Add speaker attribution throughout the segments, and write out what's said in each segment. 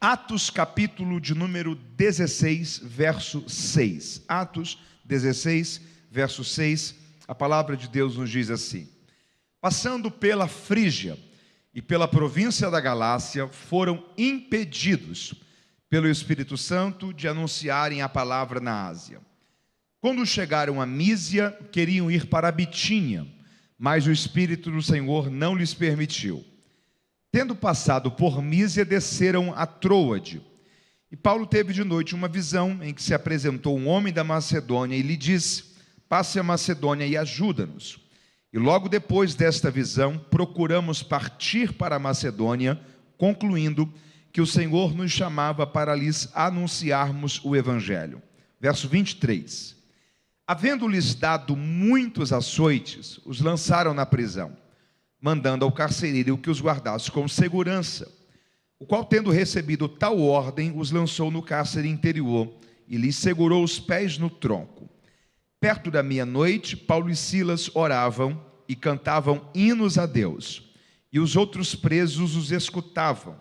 Speaker 1: Atos capítulo de número 16, verso 6. Atos 16, verso 6, a palavra de Deus nos diz assim: passando pela Frígia e pela província da Galácia, foram impedidos pelo Espírito Santo de anunciarem a palavra na Ásia. Quando chegaram a Mísia, queriam ir para a Bitínia, mas o Espírito do Senhor não lhes permitiu. Tendo passado por Mísia, desceram a Troade. E Paulo teve de noite uma visão em que se apresentou um homem da Macedônia e lhe disse: passe a Macedônia e ajuda-nos. E logo depois desta visão, procuramos partir para a Macedônia, concluindo que o Senhor nos chamava para lhes anunciarmos o Evangelho. Verso 23. Havendo-lhes dado muitos açoites, os lançaram na prisão, mandando ao carcereiro que os guardasse com segurança, o qual, tendo recebido tal ordem, os lançou no cárcere interior e lhes segurou os pés no tronco. Perto da meia-noite, Paulo e Silas oravam e cantavam hinos a Deus, e os outros presos os escutavam.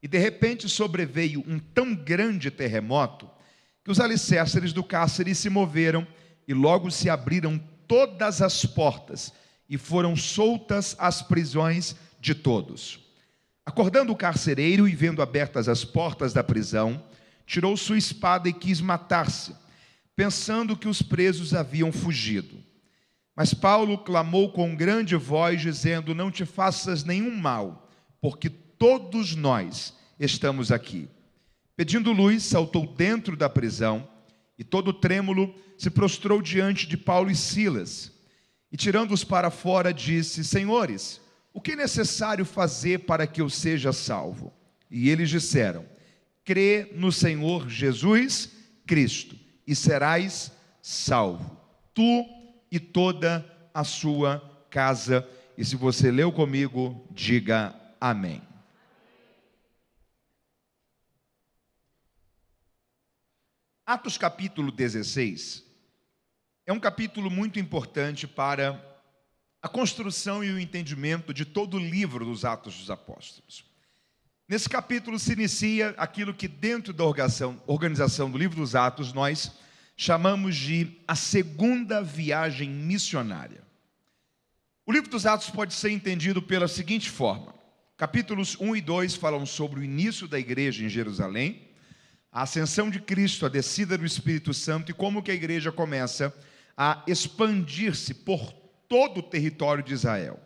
Speaker 1: E de repente sobreveio um tão grande terremoto que os alicerces do cárcere se moveram e logo se abriram todas as portas e foram soltas as prisões de todos. Acordando o carcereiro e vendo abertas as portas da prisão, tirou sua espada e quis matar-se, pensando que os presos haviam fugido. Mas Paulo clamou com grande voz, dizendo: não te faças nenhum mal, porque todos nós estamos aqui. Pedindo luz, saltou dentro da prisão e, todo trêmulo, se prostrou diante de Paulo e Silas. E tirando-os para fora, disse: senhores, o que é necessário fazer para que eu seja salvo? E eles disseram: crê no Senhor Jesus Cristo, e serás salvo, tu e toda a sua casa. E se você leu comigo, diga amém. Atos capítulo 16 é um capítulo muito importante para a construção e o entendimento de todo o livro dos Atos dos Apóstolos. Nesse capítulo se inicia aquilo que dentro da organização do livro dos Atos nós chamamos de a segunda viagem missionária. O livro dos Atos pode ser entendido pela seguinte forma: capítulos 1 e 2 falam sobre o início da igreja em Jerusalém, a ascensão de Cristo, a descida do Espírito Santo e como que a igreja começa a expandir-se por todo o território de Israel.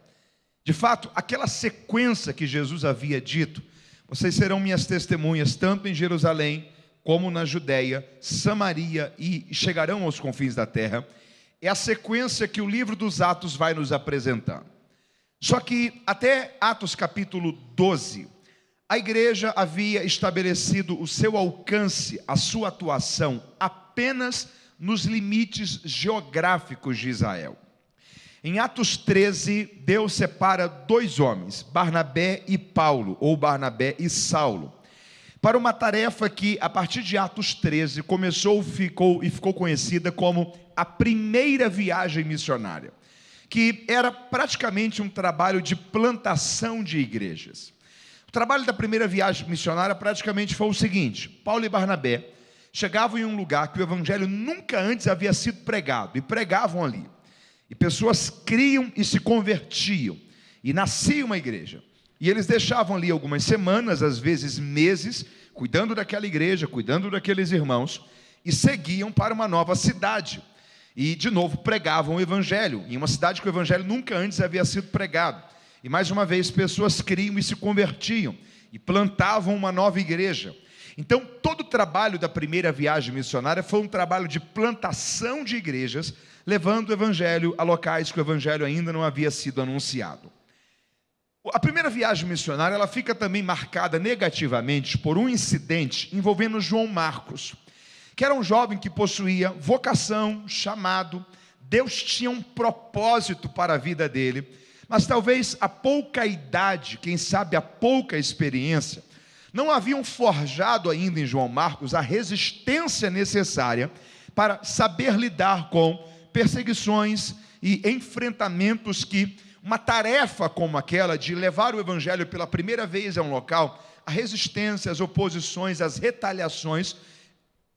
Speaker 1: De fato, aquela sequência que Jesus havia dito: vocês serão minhas testemunhas tanto em Jerusalém como na Judéia, Samaria e chegarão aos confins da terra, é a sequência que o livro dos Atos vai nos apresentar. Só que até Atos capítulo 12, a igreja havia estabelecido o seu alcance, a sua atuação apenas nos limites geográficos de Israel. Em Atos 13, Deus separa dois homens, Barnabé e Paulo, ou Barnabé e Saulo, para uma tarefa que, a partir de Atos 13, ficou conhecida como a primeira viagem missionária, que era praticamente um trabalho de plantação de igrejas. O trabalho da primeira viagem missionária praticamente foi o seguinte: Paulo e Barnabé chegavam em um lugar que o evangelho nunca antes havia sido pregado, e pregavam ali. E pessoas criam e se convertiam, e nascia uma igreja. E eles deixavam ali algumas semanas, às vezes meses, cuidando daquela igreja, cuidando daqueles irmãos, e seguiam para uma nova cidade. E de novo pregavam o evangelho, em uma cidade que o evangelho nunca antes havia sido pregado. E mais uma vez pessoas criam e se convertiam, e plantavam uma nova igreja. Então todo o trabalho da primeira viagem missionária foi um trabalho de plantação de igrejas, levando o evangelho a locais que o evangelho ainda não havia sido anunciado. A primeira viagem missionária ela fica também marcada negativamente por um incidente envolvendo João Marcos, que era um jovem que possuía vocação, chamado. Deus tinha um propósito para a vida dele, mas talvez a pouca idade, quem sabe a pouca experiência, não haviam forjado ainda em João Marcos a resistência necessária para saber lidar com perseguições e enfrentamentos que uma tarefa como aquela de levar o evangelho pela primeira vez a um local, a resistência, as oposições, as retaliações,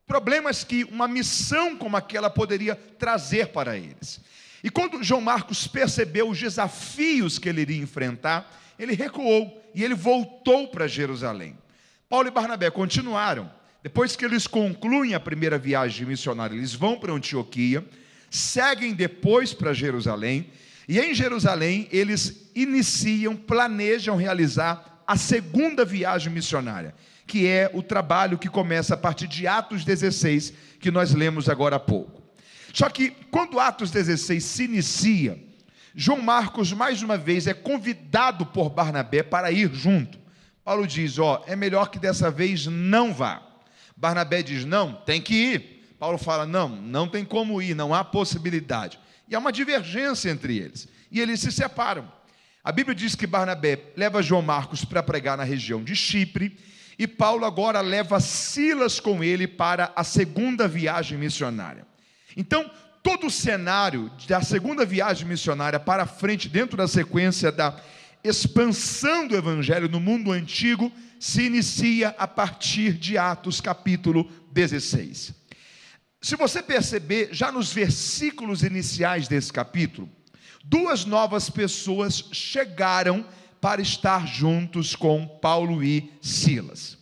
Speaker 1: problemas que uma missão como aquela poderia trazer para eles. E quando João Marcos percebeu os desafios que ele iria enfrentar, ele recuou e ele voltou para Jerusalém. Paulo e Barnabé continuaram. Depois que eles concluem a primeira viagem missionária, eles vão para Antioquia, seguem depois para Jerusalém, e em Jerusalém eles planejam realizar a segunda viagem missionária, que é o trabalho que começa a partir de Atos 16, que nós lemos agora há pouco. Só que quando Atos 16 se inicia, João Marcos mais uma vez é convidado por Barnabé para ir junto. Paulo diz, é melhor que dessa vez não vá. Barnabé diz, não, tem que ir. Paulo fala, não tem como ir, não há possibilidade. E há uma divergência entre eles. E eles se separam. A Bíblia diz que Barnabé leva João Marcos para pregar na região de Chipre, e Paulo agora leva Silas com ele para a segunda viagem missionária. Então, todo o cenário da segunda viagem missionária para frente, dentro da sequência da expansão do evangelho no mundo antigo, se inicia a partir de Atos capítulo 16. Se você perceber, já nos versículos iniciais desse capítulo, duas novas pessoas chegaram para estar juntos com Paulo e Silas.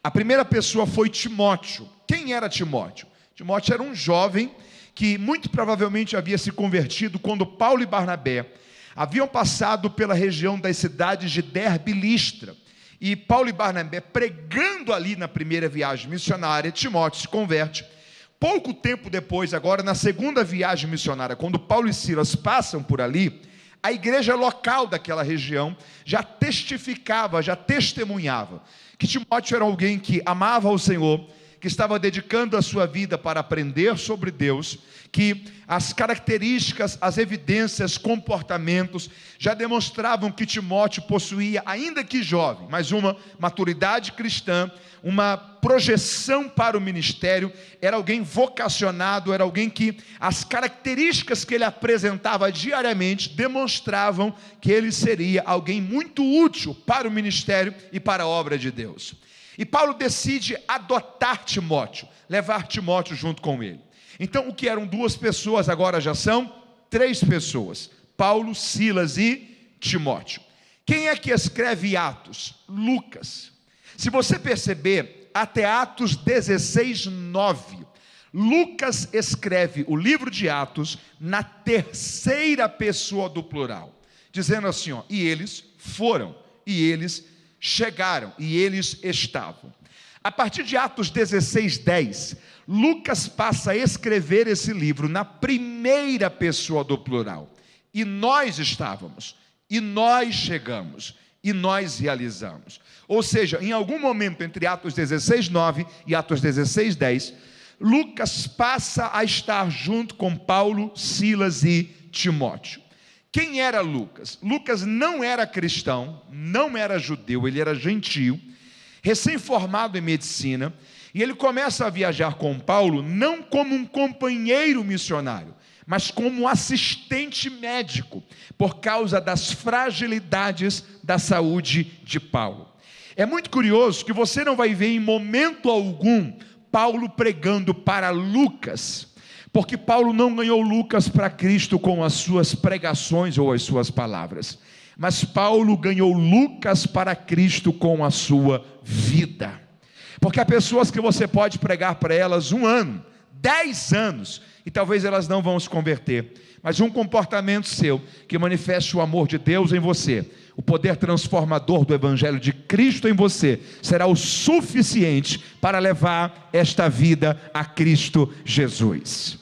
Speaker 1: A primeira pessoa foi Timóteo. Quem era Timóteo? Timóteo era um jovem que muito provavelmente havia se convertido quando Paulo e Barnabé haviam passado pela região das cidades de Derbe e Listra. E Paulo e Barnabé, pregando ali na primeira viagem missionária, Timóteo se converte. Pouco tempo depois, agora na segunda viagem missionária, quando Paulo e Silas passam por ali, a igreja local daquela região já testificava, já testemunhava que Timóteo era alguém que amava o Senhor, que estava dedicando a sua vida para aprender sobre Deus, que as características, as evidências, comportamentos já demonstravam que Timóteo possuía, ainda que jovem, mas uma maturidade cristã, uma projeção para o ministério, era alguém vocacionado, era alguém que as características que ele apresentava diariamente demonstravam que ele seria alguém muito útil para o ministério e para a obra de Deus. E Paulo decide adotar Timóteo, levar Timóteo junto com ele. Então, o que eram duas pessoas, agora já são três pessoas: Paulo, Silas e Timóteo. Quem é que escreve Atos? Lucas. Se você perceber, até Atos 16, 9, Lucas escreve o livro de Atos na terceira pessoa do plural, dizendo assim, e eles foram, e eles chegaram, e eles estavam. A partir de Atos 16, 10, Lucas passa a escrever esse livro na primeira pessoa do plural. E nós estávamos, e nós chegamos, e nós realizamos. Ou seja, em algum momento entre Atos 16, 9 e Atos 16, 10, Lucas passa a estar junto com Paulo, Silas e Timóteo. Quem era Lucas? Lucas não era cristão, não era judeu, ele era gentio, recém-formado em medicina, e ele começa a viajar com Paulo não como um companheiro missionário, mas como assistente médico, por causa das fragilidades da saúde de Paulo. É muito curioso que você não vai ver em momento algum Paulo pregando para Lucas, porque Paulo não ganhou Lucas para Cristo com as suas pregações ou as suas palavras, mas Paulo ganhou Lucas para Cristo com a sua vida. Porque há pessoas que você pode pregar para elas 1 ano, 10 anos, e talvez elas não vão se converter, mas um comportamento seu que manifeste o amor de Deus em você, o poder transformador do Evangelho de Cristo em você, será o suficiente para levar esta vida a Cristo Jesus.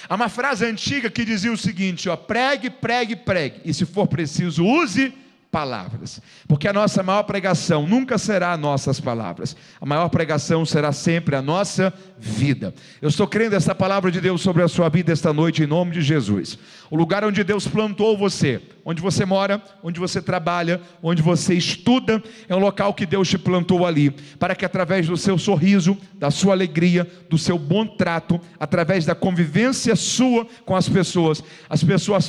Speaker 1: Há uma frase antiga que dizia o seguinte, pregue, pregue, pregue, e se for preciso, use palavras, porque a nossa maior pregação nunca será nossas palavras, a maior pregação será sempre a nossa vida. Eu estou crendo essa palavra de Deus sobre a sua vida esta noite, em nome de Jesus. O lugar onde Deus plantou você, onde você mora, onde você trabalha, onde você estuda, é um local que Deus te plantou ali, para que através do seu sorriso, da sua alegria, do seu bom trato, através da convivência sua com as pessoas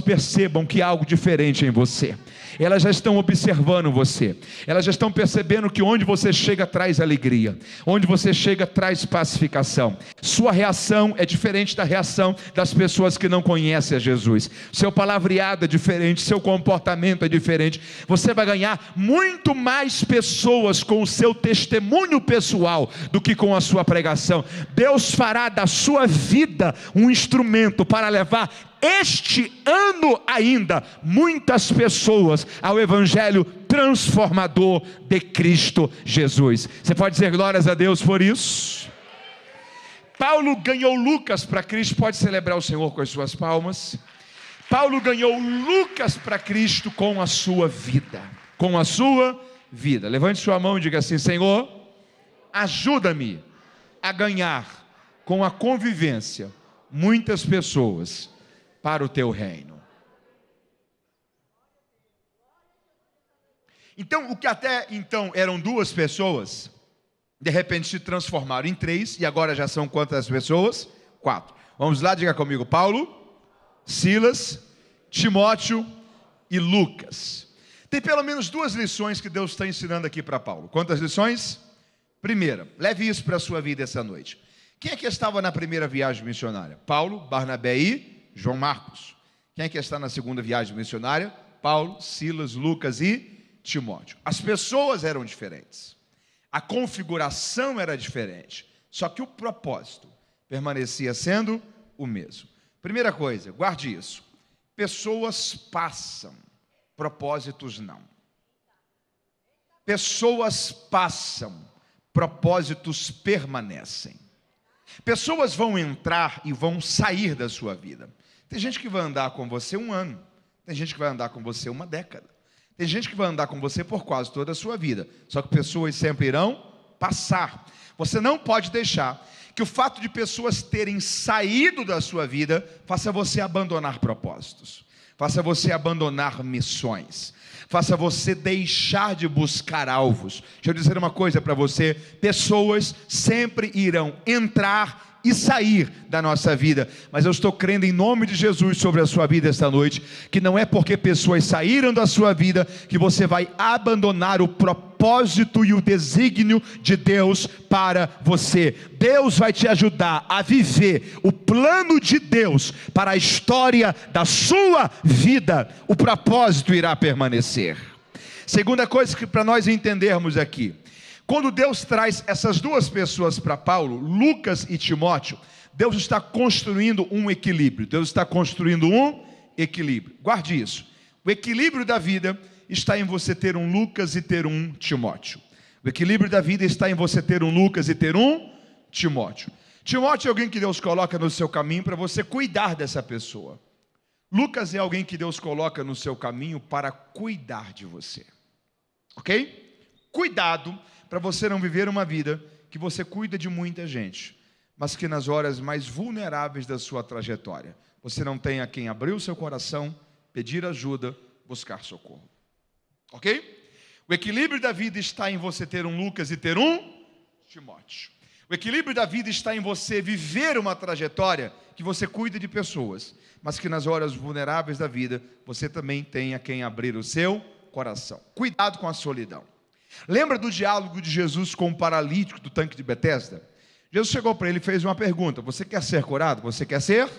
Speaker 1: percebam que há algo diferente em você. Elas já estão observando você, elas já estão percebendo que onde você chega traz alegria, onde você chega traz pacificação. Sua reação é diferente da reação das pessoas que não conhecem a Jesus. Seu palavreado é diferente, seu comportamento é diferente. Você vai ganhar muito mais pessoas com o seu testemunho pessoal do que com a sua pregação. Deus fará da sua vida um instrumento para levar este ano ainda muitas pessoas ao evangelho transformador de Cristo Jesus. Você pode dizer glórias a Deus por isso? Paulo ganhou Lucas para Cristo. Pode celebrar o Senhor com as suas palmas. Paulo ganhou Lucas para Cristo com a sua vida. Com a sua vida. Levante sua mão e diga assim: Senhor, ajuda-me a ganhar com a convivência muitas pessoas para o teu reino. Então, o que até então eram 2 pessoas, de repente se transformaram em 3, e agora já são quantas pessoas? 4. Vamos lá, diga comigo: Paulo, Silas, Timóteo e Lucas. Tem pelo menos 2 lições que Deus está ensinando aqui para Paulo. Quantas lições? Primeira, leve isso para a sua vida essa noite. Quem é que estava na primeira viagem missionária? Paulo, Barnabé e João Marcos. Quem é que está na segunda viagem missionária? Paulo, Silas, Lucas e Timóteo. As pessoas eram diferentes, a configuração era diferente, só que o propósito permanecia sendo o mesmo. Primeira coisa, guarde isso: pessoas passam, propósitos não. Pessoas passam, propósitos permanecem. Pessoas vão entrar e vão sair da sua vida. Tem gente que vai andar com você 1 ano, tem gente que vai andar com você 1 década, tem gente que vai andar com você por quase toda a sua vida. Só que pessoas sempre irão passar. Você não pode deixar que o fato de pessoas terem saído da sua vida faça você abandonar propósitos, faça você abandonar missões, faça você deixar de buscar alvos. Deixa eu dizer uma coisa para você: pessoas sempre irão entrar e sair da nossa vida, mas eu estou crendo em nome de Jesus sobre a sua vida esta noite, que não é porque pessoas saíram da sua vida que você vai abandonar o propósito e o desígnio de Deus para você. Deus vai te ajudar a viver o plano de Deus para a história da sua vida. O propósito irá permanecer. Segunda coisa que para nós entendermos aqui: quando Deus traz essas 2 pessoas para Paulo, Lucas e Timóteo, Deus está construindo um equilíbrio. Deus está construindo um equilíbrio. Guarde isso. O equilíbrio da vida está em você ter um Lucas e ter um Timóteo. O equilíbrio da vida está em você ter um Lucas e ter um Timóteo. Timóteo é alguém que Deus coloca no seu caminho para você cuidar dessa pessoa. Lucas é alguém que Deus coloca no seu caminho para cuidar de você. Ok? Cuidado para você não viver uma vida que você cuida de muita gente, mas que nas horas mais vulneráveis da sua trajetória, você não tem a quem abrir o seu coração, pedir ajuda, buscar socorro. Ok? O equilíbrio da vida está em você ter um Lucas e ter um Timóteo. O equilíbrio da vida está em você viver uma trajetória que você cuida de pessoas, mas que nas horas vulneráveis da vida, você também tem a quem abrir o seu coração. Cuidado com a solidão. Lembra do diálogo de Jesus com o paralítico do tanque de Betesda? Jesus chegou para ele e fez uma pergunta: você quer ser curado? Você quer ser?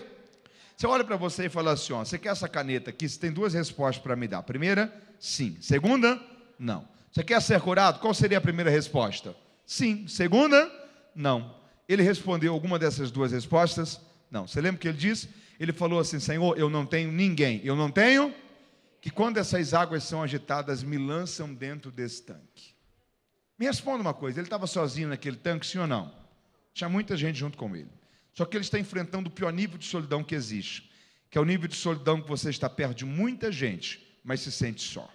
Speaker 1: Você olha para você e fala assim: ó, você quer essa caneta aqui? Você tem 2 respostas para me dar. Primeira, sim. Segunda, não. Você quer ser curado? Qual seria a primeira resposta? Sim. Segunda, não. Ele respondeu alguma dessas 2 respostas? Não. Você lembra o que ele disse? Ele falou assim: Senhor, eu não tenho ninguém. Eu não tenho... que quando essas águas são agitadas, me lançam dentro desse tanque. Me responda uma coisa: ele estava sozinho naquele tanque, sim ou não? Tinha muita gente junto com ele. Só que ele está enfrentando o pior nível de solidão que existe, que é o nível de solidão que você está perto de muita gente, mas se sente só.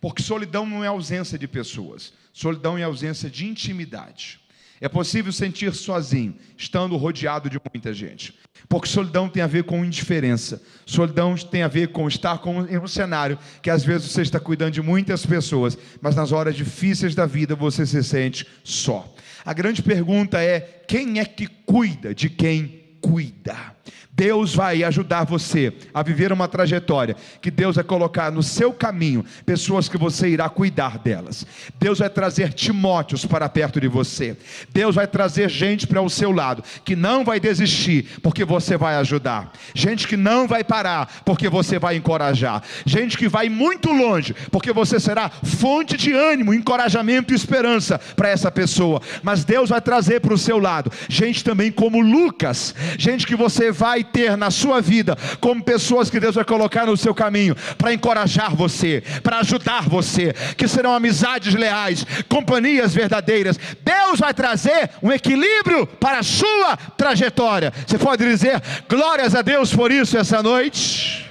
Speaker 1: Porque solidão não é ausência de pessoas, solidão é ausência de intimidade. É possível sentir sozinho, estando rodeado de muita gente. Porque solidão tem a ver com indiferença. Solidão tem a ver com estar em um cenário que às vezes você está cuidando de muitas pessoas, mas nas horas difíceis da vida você se sente só. A grande pergunta é: quem é que cuida de quem cuida? Deus vai ajudar você a viver uma trajetória que Deus vai colocar no seu caminho pessoas que você irá cuidar delas. Deus vai trazer Timóteos para perto de você. Deus vai trazer gente para o seu lado que não vai desistir porque você vai ajudar. Gente que não vai parar porque você vai encorajar. Gente que vai muito longe porque você será fonte de ânimo, encorajamento e esperança para essa pessoa. Mas Deus vai trazer para o seu lado gente também como Lucas, gente que você vai ter na sua vida como pessoas que Deus vai colocar no seu caminho para encorajar você, para ajudar você, que serão amizades leais, companhias verdadeiras. Deus vai trazer um equilíbrio para a sua trajetória. Você pode dizer glórias a Deus por isso essa noite?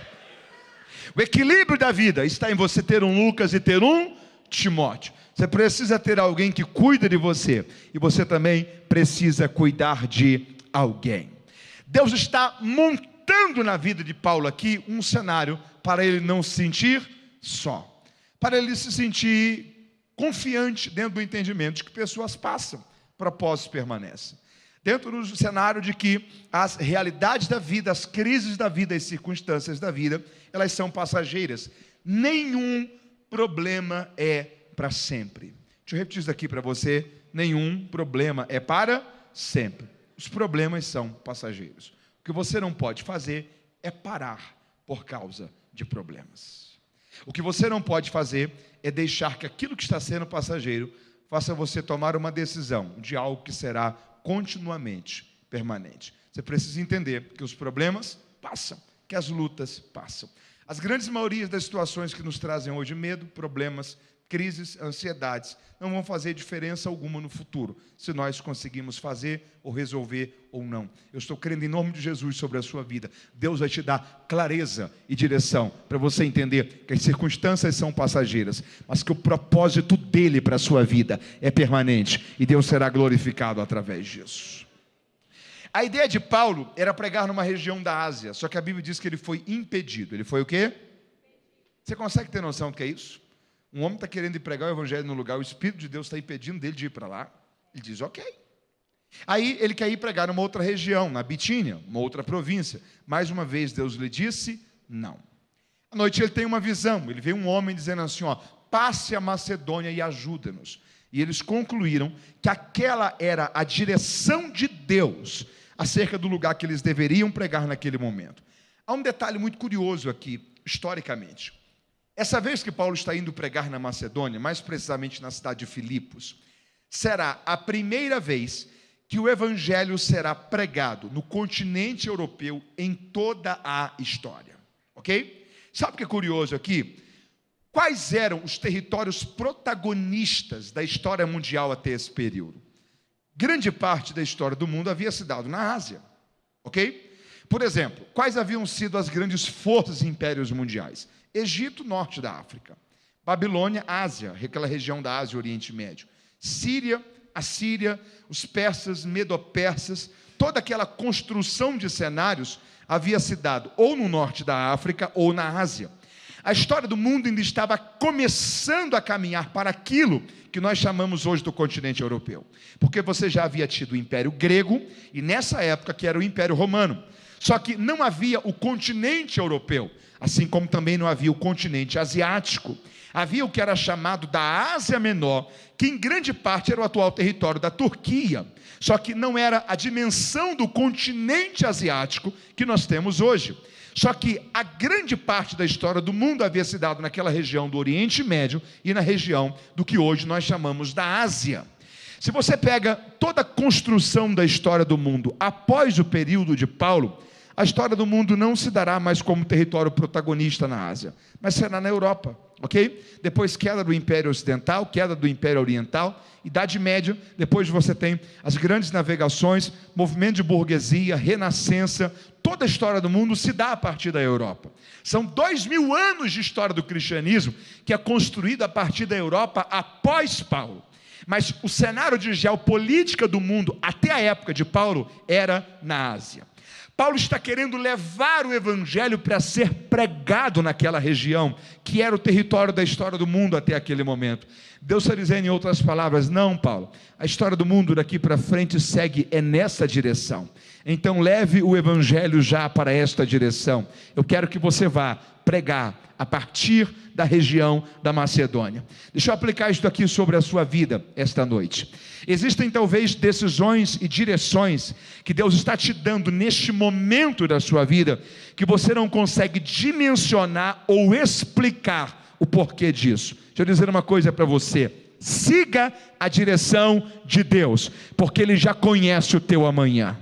Speaker 1: O equilíbrio da vida está em você ter um Lucas e ter um Timóteo. Você precisa ter alguém que cuida de você, e você também precisa cuidar de alguém. Deus está montando na vida de Paulo aqui um cenário para ele não se sentir só, para ele se sentir confiante dentro do entendimento de que pessoas passam, propósitos permanecem. Dentro do cenário de que as realidades da vida, as crises da vida, as circunstâncias da vida, elas são passageiras. Nenhum problema é para sempre. Deixa eu repetir isso aqui para você: nenhum problema é para sempre. Os problemas são passageiros. O que você não pode fazer é parar por causa de problemas. O que você não pode fazer é deixar que aquilo que está sendo passageiro faça você tomar uma decisão de algo que será continuamente permanente. Você precisa entender que os problemas passam, que as lutas passam. As grandes maiorias das situações que nos trazem hoje medo, problemas, crises, ansiedades, não vão fazer diferença alguma no futuro, se nós conseguimos fazer ou resolver ou não. Eu estou crendo em nome de Jesus sobre a sua vida. Deus vai te dar clareza e direção para você entender que as circunstâncias são passageiras, mas que o propósito dele para a sua vida é permanente, e Deus será glorificado através disso. A ideia de Paulo era pregar numa região da Ásia, só que a Bíblia diz que ele foi impedido. Ele foi o quê? Você consegue ter noção do que é isso? Um homem está querendo ir pregar o evangelho no lugar, o Espírito de Deus está impedindo dele de ir para lá. Ele diz, ok. Aí ele quer ir pregar numa outra região, na Bitínia, uma outra província. Mais uma vez Deus lhe disse, não. À noite ele tem uma visão, ele vê um homem dizendo assim, passe a Macedônia e ajuda-nos. E eles concluíram que aquela era a direção de Deus acerca do lugar que eles deveriam pregar naquele momento. Há um detalhe muito curioso aqui, historicamente. Essa vez que Paulo está indo pregar na Macedônia, mais precisamente na cidade de Filipos, será a primeira vez que o evangelho será pregado no continente europeu em toda a história. Ok? Sabe o que é curioso aqui? Quais eram os territórios protagonistas da história mundial até esse período? Grande parte da história do mundo havia se dado na Ásia. Ok? Por exemplo, quais haviam sido as grandes forças e impérios mundiais? Egito, norte da África. Babilônia, Ásia, aquela região da Ásia, Oriente Médio. Síria, Assíria, os persas, medo-persas, toda aquela construção de cenários havia se dado ou no norte da África ou na Ásia. A história do mundo ainda estava começando a caminhar para aquilo que nós chamamos hoje do continente europeu. Porque você já havia tido o Império Grego e nessa época que era o Império Romano. Só que não havia o continente europeu, assim como também não havia o continente asiático. Havia o que era chamado da Ásia Menor, que em grande parte era o atual território da Turquia. Só que não era a dimensão do continente asiático que nós temos hoje. Só que a grande parte da história do mundo havia se dado naquela região do Oriente Médio e na região do que hoje nós chamamos da Ásia. Se você pega toda a construção da história do mundo após o período de Paulo, a história do mundo não se dará mais como território protagonista na Ásia, mas será na Europa, ok? Depois queda do Império Ocidental, queda do Império Oriental, Idade Média, depois você tem as grandes navegações, movimento de burguesia, renascença, toda a história do mundo se dá a partir da Europa. São 2000 anos de história do cristianismo que é construída a partir da Europa após Paulo. Mas o cenário de geopolítica do mundo, até a época de Paulo, era na Ásia. Paulo está querendo levar o evangelho para ser pregado naquela região, que era o território da história do mundo até aquele momento. Deus está dizendo em outras palavras: não, Paulo, a história do mundo daqui para frente segue nessa direção. Então leve o evangelho já para esta direção. Eu quero que você vá pregar a partir da região da Macedônia. Deixa eu aplicar isso aqui sobre a sua vida esta noite. Existem talvez decisões e direções que Deus está te dando neste momento da sua vida, que você não consegue dimensionar ou explicar o porquê disso. Deixa eu dizer uma coisa para você: siga a direção de Deus, porque Ele já conhece o teu amanhã.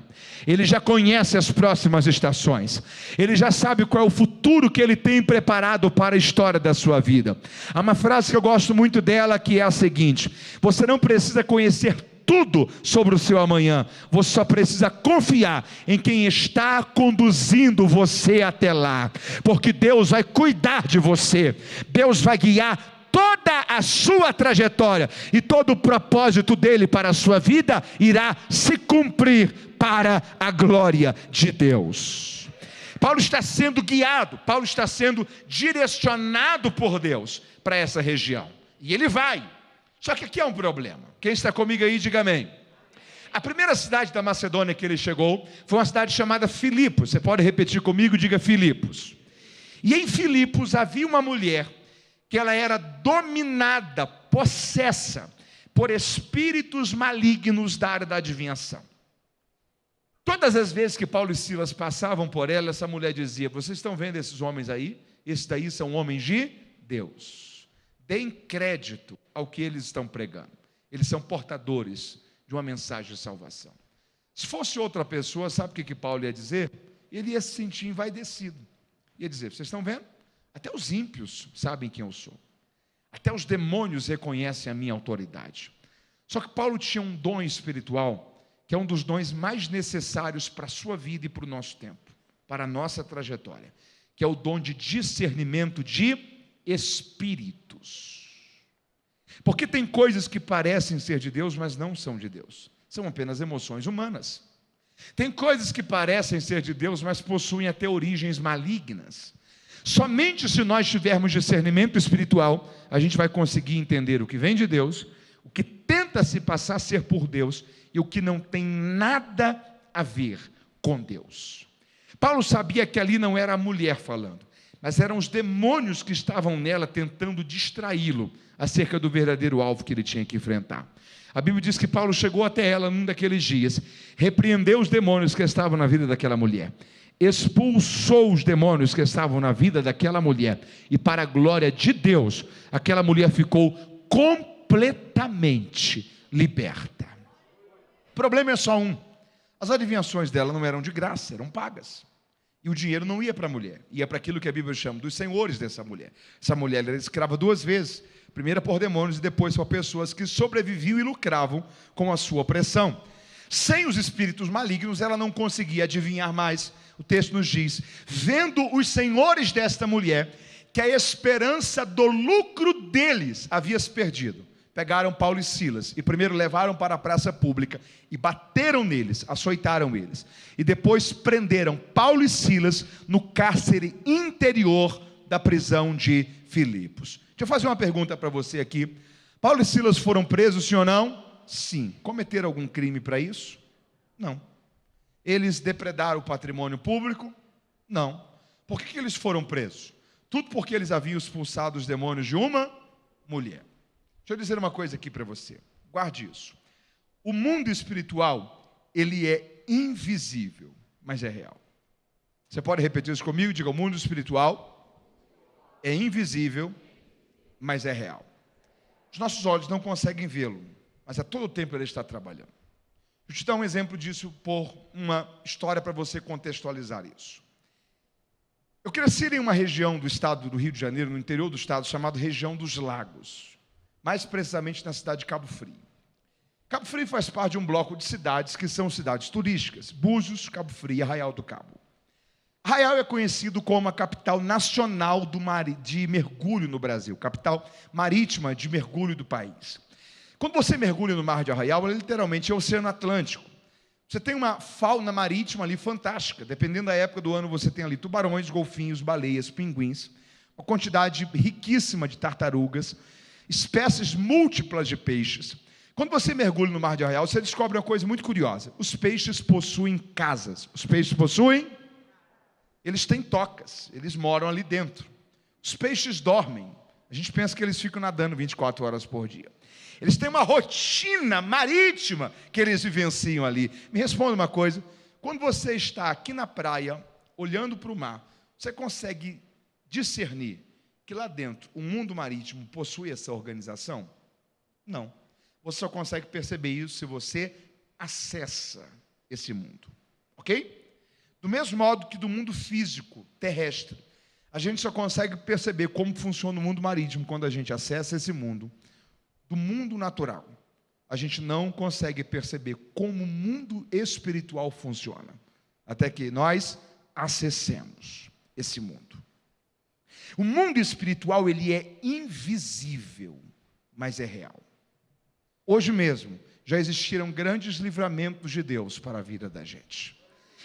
Speaker 1: Ele já conhece as próximas estações. Ele já sabe qual é o futuro que Ele tem preparado para a história da sua vida. Há uma frase que eu gosto muito dela, que é a seguinte: você não precisa conhecer tudo sobre o seu amanhã, você só precisa confiar em quem está conduzindo você até lá, porque Deus vai cuidar de você, Deus vai guiar toda a sua trajetória, e todo o propósito dele para a sua vida irá se cumprir para a glória de Deus. Paulo está sendo guiado, Paulo está sendo direcionado por Deus para essa região, e ele vai. Só que aqui há um problema. Quem está comigo aí, diga amém. A primeira cidade da Macedônia que ele chegou foi uma cidade chamada Filipos. Você pode repetir comigo? Diga Filipos. E em Filipos havia uma mulher que ela era dominada, possessa por espíritos malignos da área da adivinhação. Todas as vezes que Paulo e Silas passavam por ela, essa mulher dizia: vocês estão vendo esses homens aí? Esses daí são homens de Deus. Deem crédito ao que eles estão pregando. Eles são portadores de uma mensagem de salvação. Se fosse outra pessoa, sabe o que Paulo ia dizer? Ele ia se sentir envaidecido. Ia dizer: vocês estão vendo? Até os ímpios sabem quem eu sou. Até os demônios reconhecem a minha autoridade. Só que Paulo tinha um dom espiritual, que é um dos dons mais necessários para a sua vida e para o nosso tempo, para a nossa trajetória, que é o dom de discernimento de espíritos. Porque tem coisas que parecem ser de Deus, mas não são de Deus, são apenas emoções humanas. Tem coisas que parecem ser de Deus, mas possuem até origens malignas. Somente se nós tivermos discernimento espiritual, a gente vai conseguir entender o que vem de Deus, o que tenta se passar a ser por Deus e o que não tem nada a ver com Deus. Paulo sabia que ali não era a mulher falando, mas eram os demônios que estavam nela tentando distraí-lo acerca do verdadeiro alvo que ele tinha que enfrentar. A Bíblia diz que Paulo chegou até ela num daqueles dias, repreendeu os demônios que estavam na vida daquela mulher, expulsou os demônios que estavam na vida daquela mulher, e para a glória de Deus, aquela mulher ficou completamente liberta. O problema é só um: as adivinhações dela não eram de graça, eram pagas. E o dinheiro não ia para a mulher, ia para aquilo que a Bíblia chama dos senhores dessa mulher. Essa mulher era escrava duas vezes, primeiro por demônios e depois por pessoas que sobreviviam e lucravam com a sua opressão. Sem os espíritos malignos, ela não conseguia adivinhar mais. O texto nos diz: vendo os senhores desta mulher que a esperança do lucro deles havia se perdido, pegaram Paulo e Silas e primeiro levaram para a praça pública e bateram neles, açoitaram eles, e depois prenderam Paulo e Silas no cárcere interior da prisão de Filipos. Deixa eu fazer uma pergunta para você aqui: Paulo e Silas foram presos, sim ou não? Sim. Cometeram algum crime para isso? Não. Eles depredaram o patrimônio público? Não. Por que eles foram presos? Tudo porque eles haviam expulsado os demônios de uma mulher. Deixa eu dizer uma coisa aqui para você, guarde isso. O mundo espiritual, ele é invisível, mas é real. Você pode repetir isso comigo? Diga: o mundo espiritual é invisível, mas é real. Os nossos olhos não conseguem vê-lo, mas a todo tempo ele está trabalhando. Deixa eu te dar um exemplo disso por uma história para você contextualizar isso. Eu cresci em uma região do estado do Rio de Janeiro, no interior do estado, chamada região dos Lagos. Mais precisamente na cidade de Cabo Frio. Cabo Frio faz parte de um bloco de cidades que são cidades turísticas: Búzios, Cabo Frio e Arraial do Cabo. Arraial é conhecido como a capital nacional de mergulho no Brasil, capital marítima de mergulho do país. Quando você mergulha no Mar de Arraial, literalmente é o Oceano Atlântico. Você tem uma fauna marítima ali fantástica. Dependendo da época do ano, você tem ali tubarões, golfinhos, baleias, pinguins, uma quantidade riquíssima de tartarugas, espécies múltiplas de peixes. Quando você mergulha no Mar de Arraial, você descobre uma coisa muito curiosa. Os peixes possuem casas. Os peixes possuem? Eles têm tocas. Eles moram ali dentro. Os peixes dormem. A gente pensa que eles ficam nadando 24 horas por dia. Eles têm uma rotina marítima que eles vivenciam ali. Me responda uma coisa. Quando você está aqui na praia, olhando para o mar, você consegue discernir que lá dentro o mundo marítimo possui essa organização? Não. Você só consegue perceber isso se você acessa esse mundo. Ok? Do mesmo modo que do mundo físico, terrestre, a gente só consegue perceber como funciona o mundo marítimo quando a gente acessa esse mundo. Do mundo natural, a gente não consegue perceber como o mundo espiritual funciona, até que nós acessemos esse mundo. O mundo espiritual, ele é invisível, mas é real. Hoje mesmo, já existiram grandes livramentos de Deus para a vida da gente.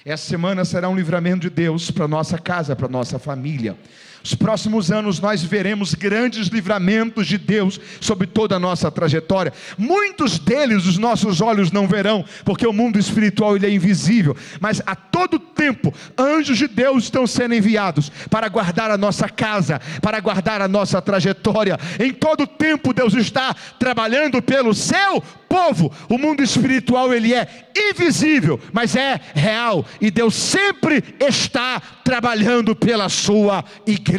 Speaker 1: Essa semana será um livramento de Deus para a nossa casa, para a nossa família. Os próximos anos nós veremos grandes livramentos de Deus sobre toda a nossa trajetória. Muitos deles os nossos olhos não verão, porque o mundo espiritual ele é invisível. Mas a todo tempo, anjos de Deus estão sendo enviados para guardar a nossa casa, para guardar a nossa trajetória. Em todo tempo Deus está trabalhando pelo seu povo. O mundo espiritual ele é invisível, mas é real. E Deus sempre está trabalhando pela sua igreja.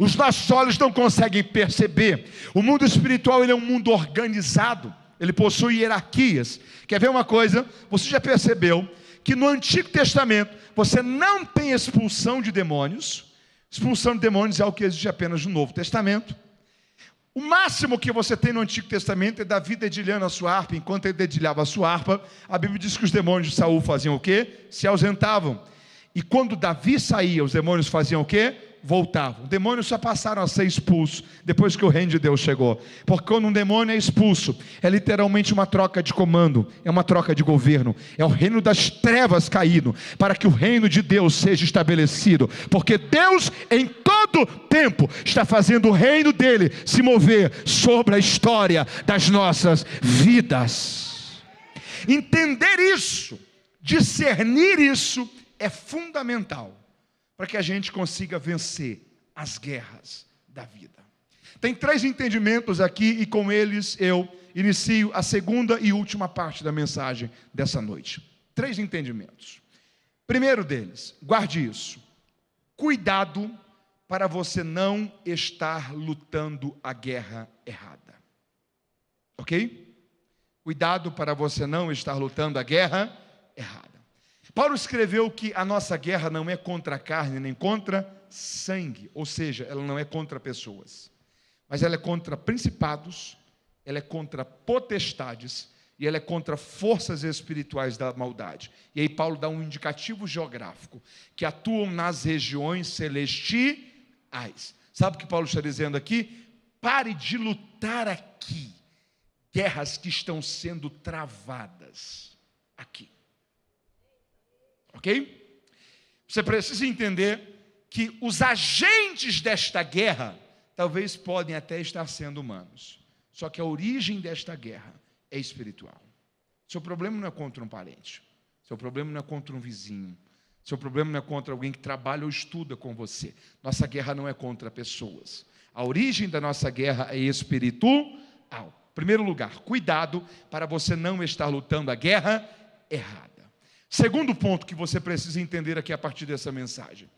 Speaker 1: Os nossos olhos não conseguem perceber. O mundo espiritual ele é um mundo organizado. Ele possui hierarquias. Quer ver uma coisa? Você já percebeu que no Antigo Testamento você não tem expulsão de demônios. Expulsão de demônios é o que existe apenas no Novo Testamento. O máximo que você tem no Antigo Testamento é Davi dedilhando a sua harpa. Enquanto ele dedilhava a sua harpa, a Bíblia diz que os demônios de Saul faziam o quê? Se ausentavam. E quando Davi saía, os demônios faziam o quê? Voltavam. Os demônios só passaram a ser expulsos depois que o reino de Deus chegou. Porque quando um demônio é expulso, é literalmente uma troca de comando, é uma troca de governo, é o reino das trevas caído, para que o reino de Deus seja estabelecido. Porque Deus em todo tempo está fazendo o reino dele se mover sobre a história das nossas vidas. Entender isso, discernir isso, é fundamental para que a gente consiga vencer as guerras da vida. Tem 3 entendimentos aqui e com eles eu inicio a segunda e última parte da mensagem dessa noite. 3 entendimentos. Primeiro deles, guarde isso. Cuidado para você não estar lutando a guerra errada. Ok? Cuidado para você não estar lutando a guerra errada. Paulo escreveu que a nossa guerra não é contra a carne nem contra sangue, ou seja, ela não é contra pessoas, mas ela é contra principados, ela é contra potestades e ela é contra forças espirituais da maldade. E aí Paulo dá um indicativo geográfico, que atuam nas regiões celestiais. Sabe o que Paulo está dizendo aqui? Pare de lutar aqui, guerras que estão sendo travadas aqui. Ok? Você precisa entender que os agentes desta guerra talvez podem até estar sendo humanos. Só que a origem desta guerra é espiritual. Seu problema não é contra um parente. Seu problema não é contra um vizinho. Seu problema não é contra alguém que trabalha ou estuda com você. Nossa guerra não é contra pessoas. A origem da nossa guerra é espiritual. Em primeiro lugar, cuidado para você não estar lutando a guerra errada. Segundo ponto que você precisa entender aqui a partir dessa mensagem.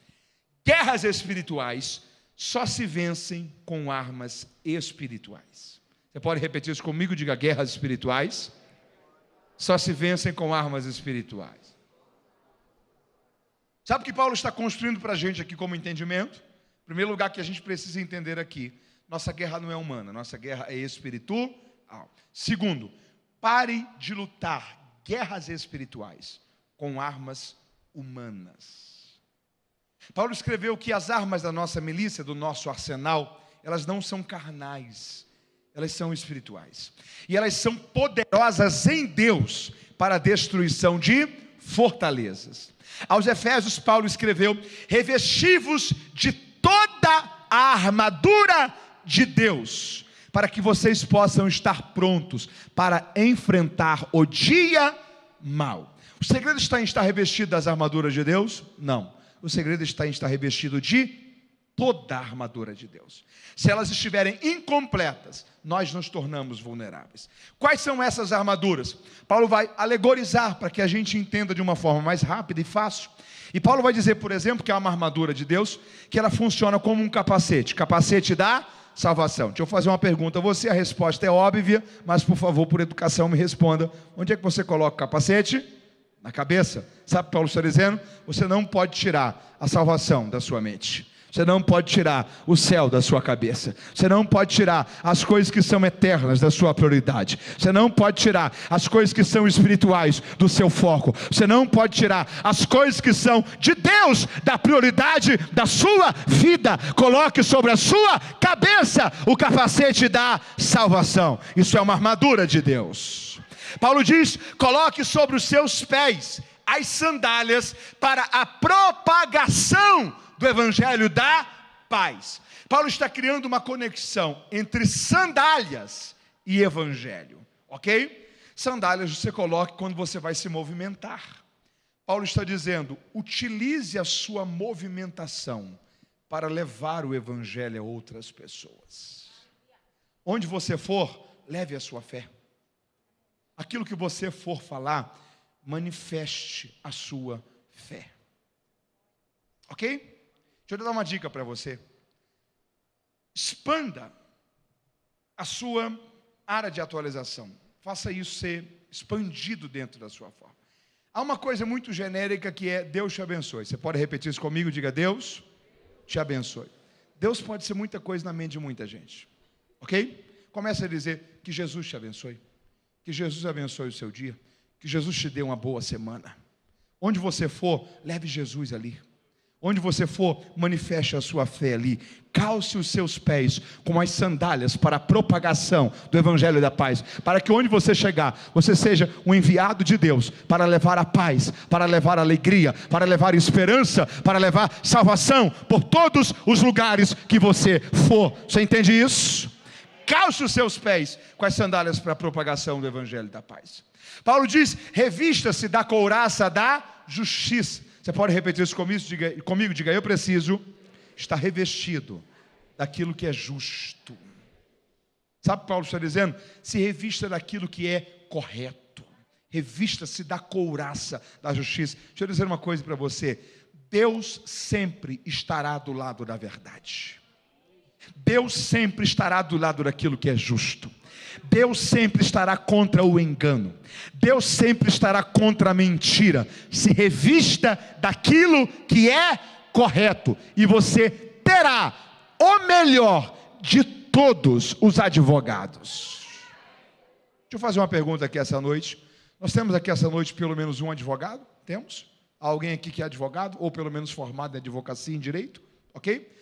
Speaker 1: Guerras espirituais só se vencem com armas espirituais. Você pode repetir isso comigo? Diga: guerras espirituais só se vencem com armas espirituais. Sabe o que Paulo está construindo para a gente aqui como entendimento? Em primeiro lugar, que a gente precisa entender aqui: nossa guerra não é humana, nossa guerra é espiritual. Segundo, pare de lutar guerras espirituais com armas humanas. Paulo escreveu que as armas da nossa milícia, do nosso arsenal, elas não são carnais, elas são espirituais. E elas são poderosas em Deus para a destruição de fortalezas. Aos Efésios, Paulo escreveu: revesti-vos de toda a armadura de Deus, para que vocês possam estar prontos para enfrentar o dia mau. O segredo está em estar revestido das armaduras de Deus? Não. O segredo está em estar revestido de toda a armadura de Deus. Se elas estiverem incompletas, nós nos tornamos vulneráveis. Quais são essas armaduras? Paulo vai alegorizar para que a gente entenda de uma forma mais rápida e fácil. E Paulo vai dizer, por exemplo, que é uma armadura de Deus, que ela funciona como um capacete da salvação. Deixa eu fazer uma pergunta a você, a resposta é óbvia, mas por favor, por educação, me responda: onde é que você coloca o capacete? Na cabeça. Sabe o que Paulo está dizendo? Você não pode tirar a salvação da sua mente. Você não pode tirar o céu da sua cabeça. Você não pode tirar as coisas que são eternas da sua prioridade. Você não pode tirar as coisas que são espirituais do seu foco. Você não pode tirar as coisas que são de Deus da prioridade da sua vida. Coloque sobre a sua cabeça o capacete da salvação. Isso é uma armadura de Deus. Paulo diz: coloque sobre os seus pés as sandálias para a propagação do evangelho da paz. Paulo está criando uma conexão entre sandálias e evangelho, ok? Sandálias você coloca quando você vai se movimentar. Paulo está dizendo: utilize a sua movimentação para levar o evangelho a outras pessoas. Onde você for, leve a sua fé. Aquilo que você for falar, manifeste a sua fé, ok? Deixa eu dar uma dica para você. Expanda a sua área de atualização. Faça isso ser expandido dentro da sua forma. Há uma coisa muito genérica que é: Deus te abençoe. Você pode repetir isso comigo? Diga: Deus te abençoe. Deus pode ser muita coisa na mente de muita gente, ok? Comece a dizer: que Jesus te abençoe. Que Jesus abençoe o seu dia. Que Jesus te dê uma boa semana. Onde você for, leve Jesus ali. Onde você for, manifeste a sua fé ali. Calce os seus pés com as sandálias para a propagação do evangelho da paz, para que onde você chegar, você seja um enviado de Deus para levar a paz, para levar alegria, para levar esperança, para levar salvação por todos os lugares que você for. Você entende isso? Calce os seus pés com as sandálias para a propagação do evangelho da paz. Paulo diz: revista-se da couraça da justiça. Você pode repetir isso comigo? Diga: eu preciso estar revestido daquilo que é justo. Sabe o que Paulo está dizendo? Se revista daquilo que é correto. Revista-se da couraça da justiça. Deixa eu dizer uma coisa para você: Deus sempre estará do lado da verdade. Deus sempre estará do lado daquilo que é justo. Deus sempre estará contra o engano. Deus sempre estará contra a mentira. Se revista daquilo que é correto, e você terá o melhor de todos os advogados. Deixa eu fazer uma pergunta aqui essa noite. Nós temos aqui essa noite pelo menos um advogado? Temos? Alguém aqui que é advogado, ou pelo menos formado em advocacia e em direito? Ok?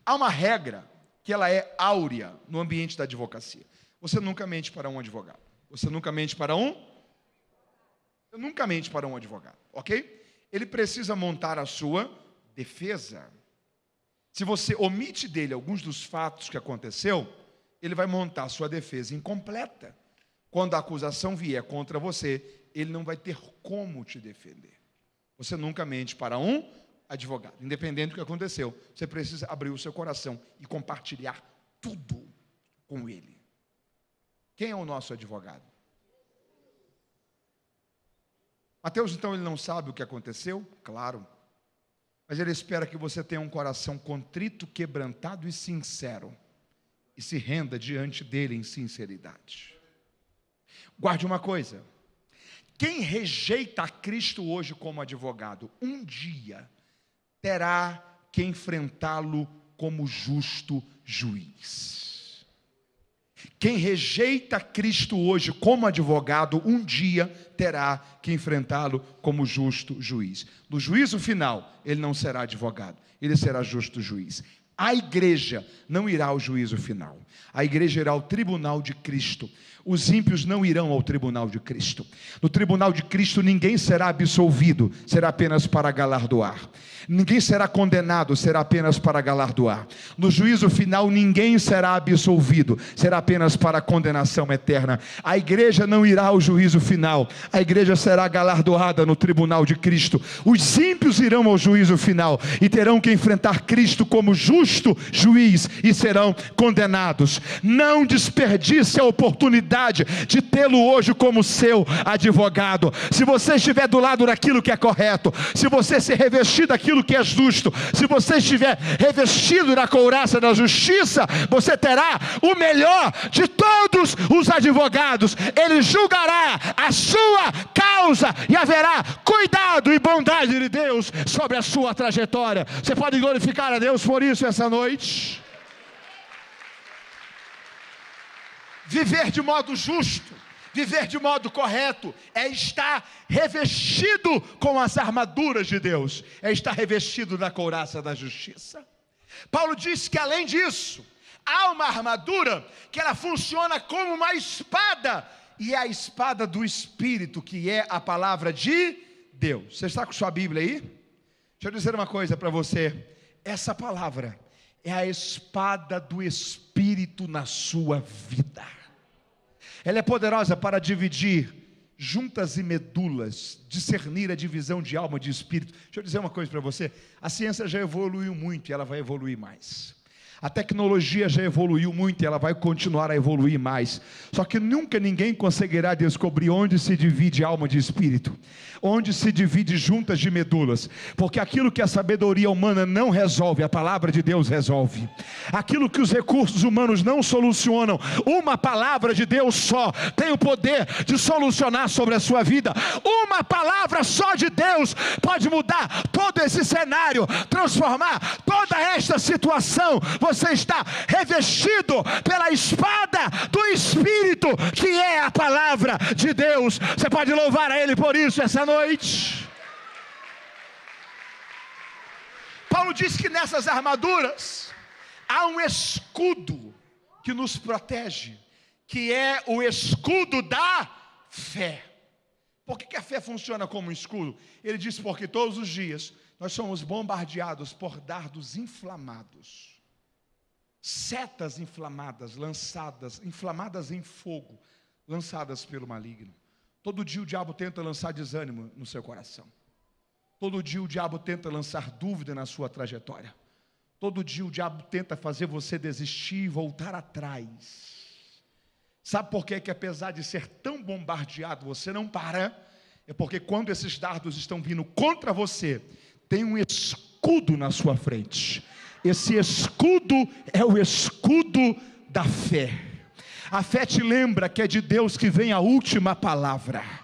Speaker 1: Há uma regra que ela é áurea no ambiente da advocacia. Você nunca mente para um advogado. Você nunca mente para um advogado, ok? Ele precisa montar a sua defesa. Se você omite dele alguns dos fatos que aconteceu, ele vai montar a sua defesa incompleta. Quando a acusação vier contra você, ele não vai ter como te defender. Você nunca mente para um advogado. Independente do que aconteceu, você precisa abrir o seu coração e compartilhar tudo com ele. Quem é o nosso advogado? Mateus, então, ele não sabe o que aconteceu? Claro. Mas ele espera que você tenha um coração contrito, quebrantado e sincero, e se renda diante dele em sinceridade. Guarde uma coisa: quem rejeita a Cristo hoje como advogado, um dia terá que enfrentá-lo como justo juiz. Quem rejeita Cristo hoje como advogado, um dia terá que enfrentá-lo como justo juiz. No juízo final, ele não será advogado, ele será justo juiz. A igreja não irá ao juízo final. A igreja irá ao tribunal de Cristo. Os ímpios não irão ao tribunal de Cristo. No tribunal de Cristo ninguém será absolvido, será apenas para galardoar. Ninguém será condenado, será apenas para galardoar. No juízo final ninguém será absolvido, será apenas para condenação eterna. A igreja não irá ao juízo final, a igreja será galardoada no tribunal de Cristo. Os ímpios irão ao juízo final e terão que enfrentar Cristo como justo juiz e serão condenados. Não desperdice a oportunidade de tê-lo hoje como seu advogado. Se você estiver do lado daquilo que é correto, se você se revestir daquilo que é justo, se você estiver revestido da couraça da justiça, você terá o melhor de todos os advogados. Ele julgará a sua causa e haverá cuidado e bondade de Deus sobre a sua trajetória. Você pode glorificar a Deus por isso essa noite? Viver de modo justo, viver de modo correto, é estar revestido com as armaduras de Deus, é estar revestido da couraça da justiça. Paulo disse que além disso, há uma armadura que ela funciona como uma espada, e é a espada do Espírito, que é a palavra de Deus. Você está com sua Bíblia aí? Deixa eu dizer uma coisa para você, essa palavra é a espada do Espírito na sua vida. Ela é poderosa para dividir juntas e medulas, discernir a divisão de alma e de espírito. Deixa eu dizer uma coisa para você, a ciência já evoluiu muito e ela vai evoluir mais. A tecnologia já evoluiu muito e ela vai continuar a evoluir mais. Só que nunca ninguém conseguirá descobrir onde se divide alma de espírito, onde se divide juntas de medulas, porque aquilo que a sabedoria humana não resolve, a palavra de Deus resolve. Aquilo que os recursos humanos não solucionam, uma palavra de Deus só tem o poder de solucionar sobre a sua vida. Uma palavra só de Deus pode mudar todo esse cenário, transformar toda esta situação. Você está revestido pela espada do Espírito, que é a palavra de Deus. Você pode louvar a Ele por isso essa noite. Paulo diz que nessas armaduras há um escudo que nos protege, que é o escudo da fé. Por que a fé funciona como um escudo? Ele diz porque todos os dias nós somos bombardeados por dardos inflamados, setas inflamadas, inflamadas em fogo, lançadas pelo maligno. Todo dia o diabo tenta lançar desânimo no seu coração. Todo dia o diabo tenta lançar dúvida na sua trajetória. Todo dia o diabo tenta fazer você desistir e voltar atrás. Sabe por que apesar de ser tão bombardeado, você não para? É porque quando esses dardos estão vindo contra você, tem um escudo na sua frente. Esse escudo é o escudo da fé. A fé te lembra que é de Deus que vem a última palavra.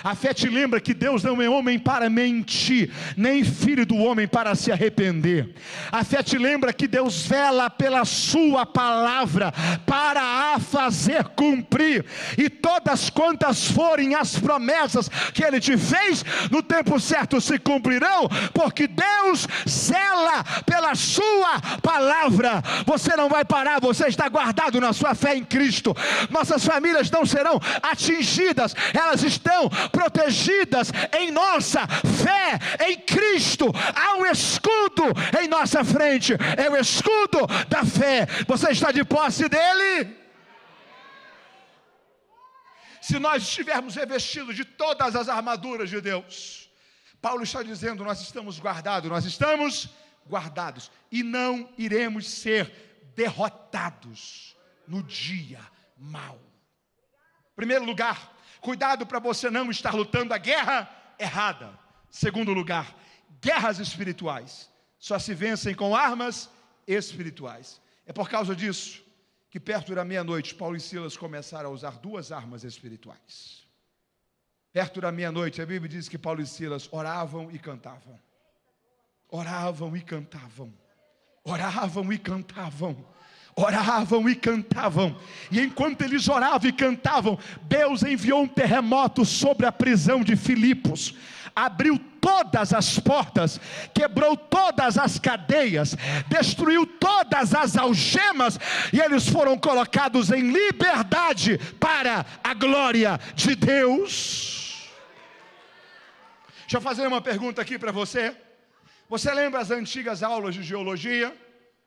Speaker 1: A fé te lembra que Deus não é homem para mentir, nem filho do homem para se arrepender. A fé te lembra que Deus vela pela sua palavra para a fazer cumprir. E todas quantas forem as promessas que Ele te fez, no tempo certo se cumprirão, porque Deus zela pela sua palavra. Você não vai parar, você está guardado na sua fé em Cristo. Nossas famílias não serão atingidas, elas estão protegidas em nossa fé em Cristo. Há um escudo em nossa frente, é o escudo da fé. Você está de posse dele? Se nós estivermos revestidos de todas as armaduras de Deus, Paulo está dizendo, nós estamos guardados e não iremos ser derrotados no dia mau. Em primeiro lugar, cuidado para você não estar lutando a guerra errada. Segundo lugar, guerras espirituais só se vencem com armas espirituais. É por causa disso que perto da meia-noite Paulo e Silas começaram a usar duas armas espirituais. Perto da meia-noite a Bíblia diz que Paulo e Silas oravam e cantavam. Oravam e cantavam. Oravam e cantavam. Oravam e cantavam, e enquanto eles oravam e cantavam, Deus enviou um terremoto sobre a prisão de Filipos, abriu todas as portas, quebrou todas as cadeias, destruiu todas as algemas, e eles foram colocados em liberdade para a glória de Deus. Deixa eu fazer uma pergunta aqui para você. Você lembra as antigas aulas de geologia?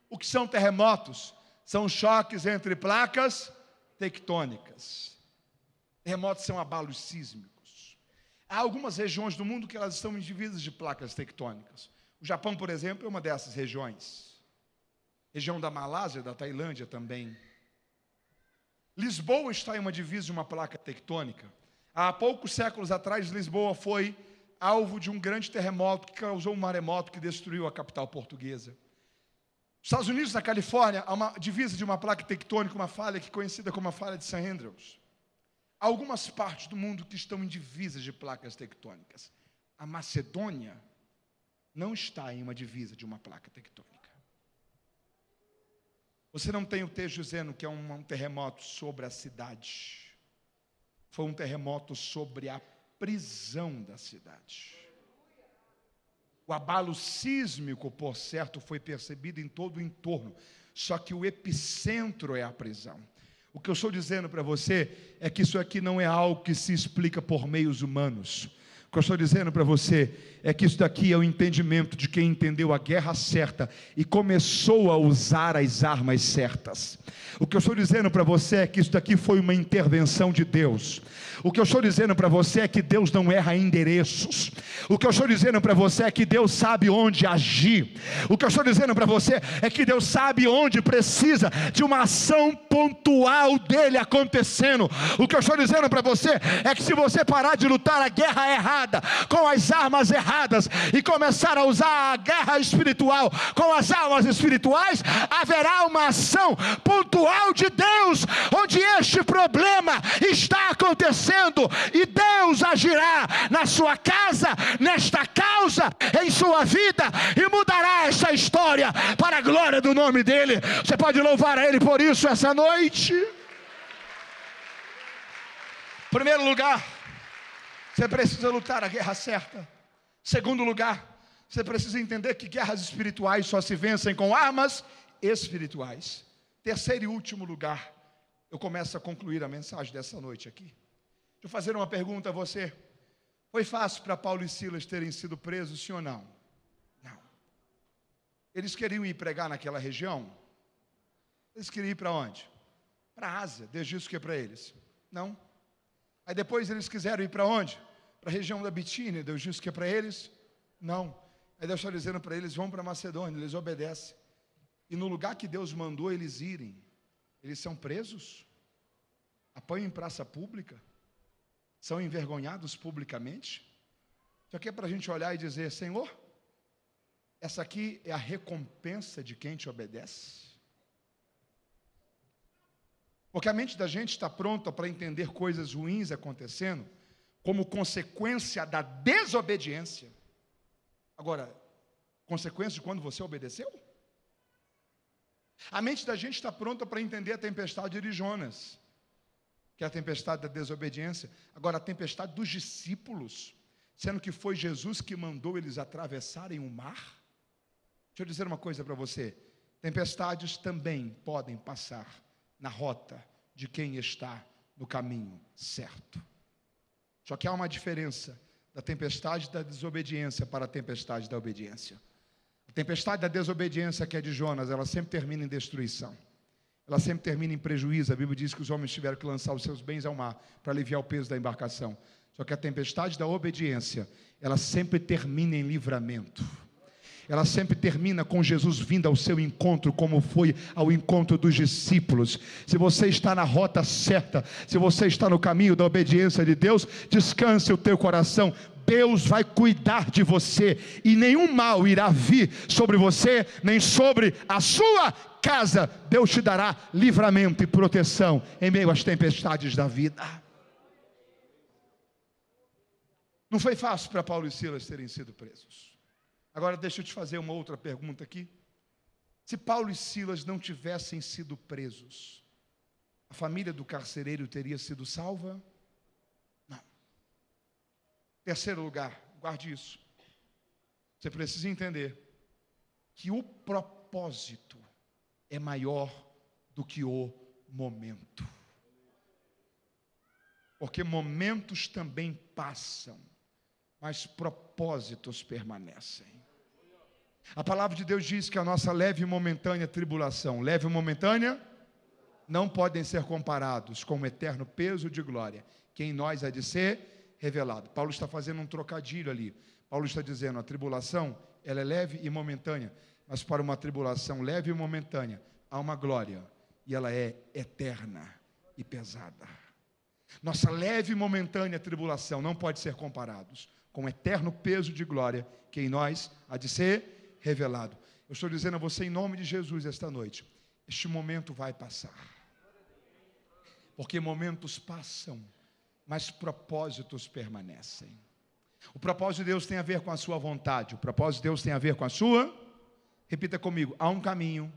Speaker 1: O que são terremotos? São choques entre placas tectônicas. Terremotos são abalos sísmicos. Há algumas regiões do mundo que elas estão em divisas de placas tectônicas. O Japão, por exemplo, é uma dessas regiões. Região da Malásia, da Tailândia também. Lisboa está em uma divisa de uma placa tectônica. Há poucos séculos atrás, Lisboa foi alvo de um grande terremoto que causou um maremoto que destruiu a capital portuguesa. Nos Estados Unidos, na Califórnia, há uma divisa de uma placa tectônica, uma falha que é conhecida como a falha de St. Andrews. Há algumas partes do mundo que estão em divisas de placas tectônicas. A Macedônia não está em uma divisa de uma placa tectônica. Você não tem o texto dizendo que é um terremoto sobre a cidade. Foi um terremoto sobre a prisão da cidade. O abalo sísmico, por certo, foi percebido em todo o entorno, só que o epicentro é a prisão. O que eu estou dizendo para você é que isso aqui não é algo que se explica por meios humanos. O que eu estou dizendo para você é que isso daqui é o entendimento de quem entendeu a guerra certa e começou a usar as armas certas. O que eu estou dizendo para você é que isso daqui foi uma intervenção de Deus. O que eu estou dizendo para você é que Deus não erra endereços. O que eu estou dizendo para você é que Deus sabe onde agir. O que eu estou dizendo para você é que Deus sabe onde precisa de uma ação pontual dele acontecendo. O que eu estou dizendo para você é que se você parar de lutar a guerra errada, com as armas erradas, e começar a usar a guerra espiritual com as armas espirituais, haverá uma ação pontual de Deus, onde este problema está acontecendo, e Deus agirá na sua casa, nesta causa, em sua vida, e mudará essa história para a glória do nome dele. Você pode louvar a ele por isso essa noite? Em primeiro lugar, você precisa lutar a guerra certa. Segundo lugar, você precisa entender que guerras espirituais só se vencem com armas espirituais. Terceiro e último lugar, eu começo a concluir a mensagem dessa noite aqui. Deixa eu fazer uma pergunta a você. Foi fácil para Paulo e Silas terem sido presos, sim ou não? Não. Eles queriam ir pregar naquela região? Eles queriam ir para onde? Para a Ásia. Deus disse o que para eles? Não. Aí depois eles quiseram ir para onde? Para a região da Bitínia. Deus disse o que para eles? Não. Aí Deus está dizendo para eles, vão para Macedônia. Eles obedecem. E no lugar que Deus mandou eles irem, eles são presos, apanham em praça pública, são envergonhados publicamente. Isso aqui é para a gente olhar e dizer, Senhor, essa aqui é a recompensa de quem te obedece? Porque a mente da gente está pronta para entender coisas ruins acontecendo como consequência da desobediência. Agora, consequência de quando você obedeceu? A mente da gente está pronta para entender a tempestade de Jonas, que é a tempestade da desobediência. Agora, a tempestade dos discípulos, sendo que foi Jesus que mandou eles atravessarem o mar. Deixa eu dizer uma coisa para você. Tempestades também podem passar na rota de quem está no caminho certo. Só que há uma diferença da tempestade da desobediência para a tempestade da obediência. A tempestade da desobediência, que é de Jonas, ela sempre termina em destruição. Ela sempre termina em prejuízo. A Bíblia diz que os homens tiveram que lançar os seus bens ao mar para aliviar o peso da embarcação. Só que a tempestade da obediência, ela sempre termina em livramento. Ela sempre termina com Jesus vindo ao seu encontro, como foi ao encontro dos discípulos. Se você está na rota certa, se você está no caminho da obediência de Deus, descanse o teu coração. Deus vai cuidar de você, e nenhum mal irá vir sobre você, nem sobre a sua casa. Deus te dará livramento e proteção em meio às tempestades da vida. Não foi fácil para Paulo e Silas terem sido presos. Agora deixa eu te fazer uma outra pergunta aqui. Se Paulo e Silas não tivessem sido presos, a família do carcereiro teria sido salva? Não. Terceiro lugar, guarde isso. Você precisa entender que o propósito
Speaker 2: é maior do que o momento. Porque momentos também passam, mas propósitos permanecem. A palavra de Deus diz que a nossa leve e momentânea tribulação, leve e momentânea, não podem ser comparados com o eterno peso de glória, que em nós há de ser revelado. Paulo está fazendo um trocadilho ali. Paulo está dizendo, a tribulação, ela é leve e momentânea, mas para uma tribulação leve e momentânea, há uma glória, e ela é eterna e pesada. Nossa leve e momentânea tribulação não pode ser comparados com o eterno peso de glória, que em nós há de ser revelado. Eu estou dizendo a você, em nome de Jesus, esta noite, este momento vai passar. Porque momentos passam, mas propósitos permanecem. O propósito de Deus tem a ver com a sua vontade. O propósito de Deus tem a ver com a sua... Repita comigo, há um caminho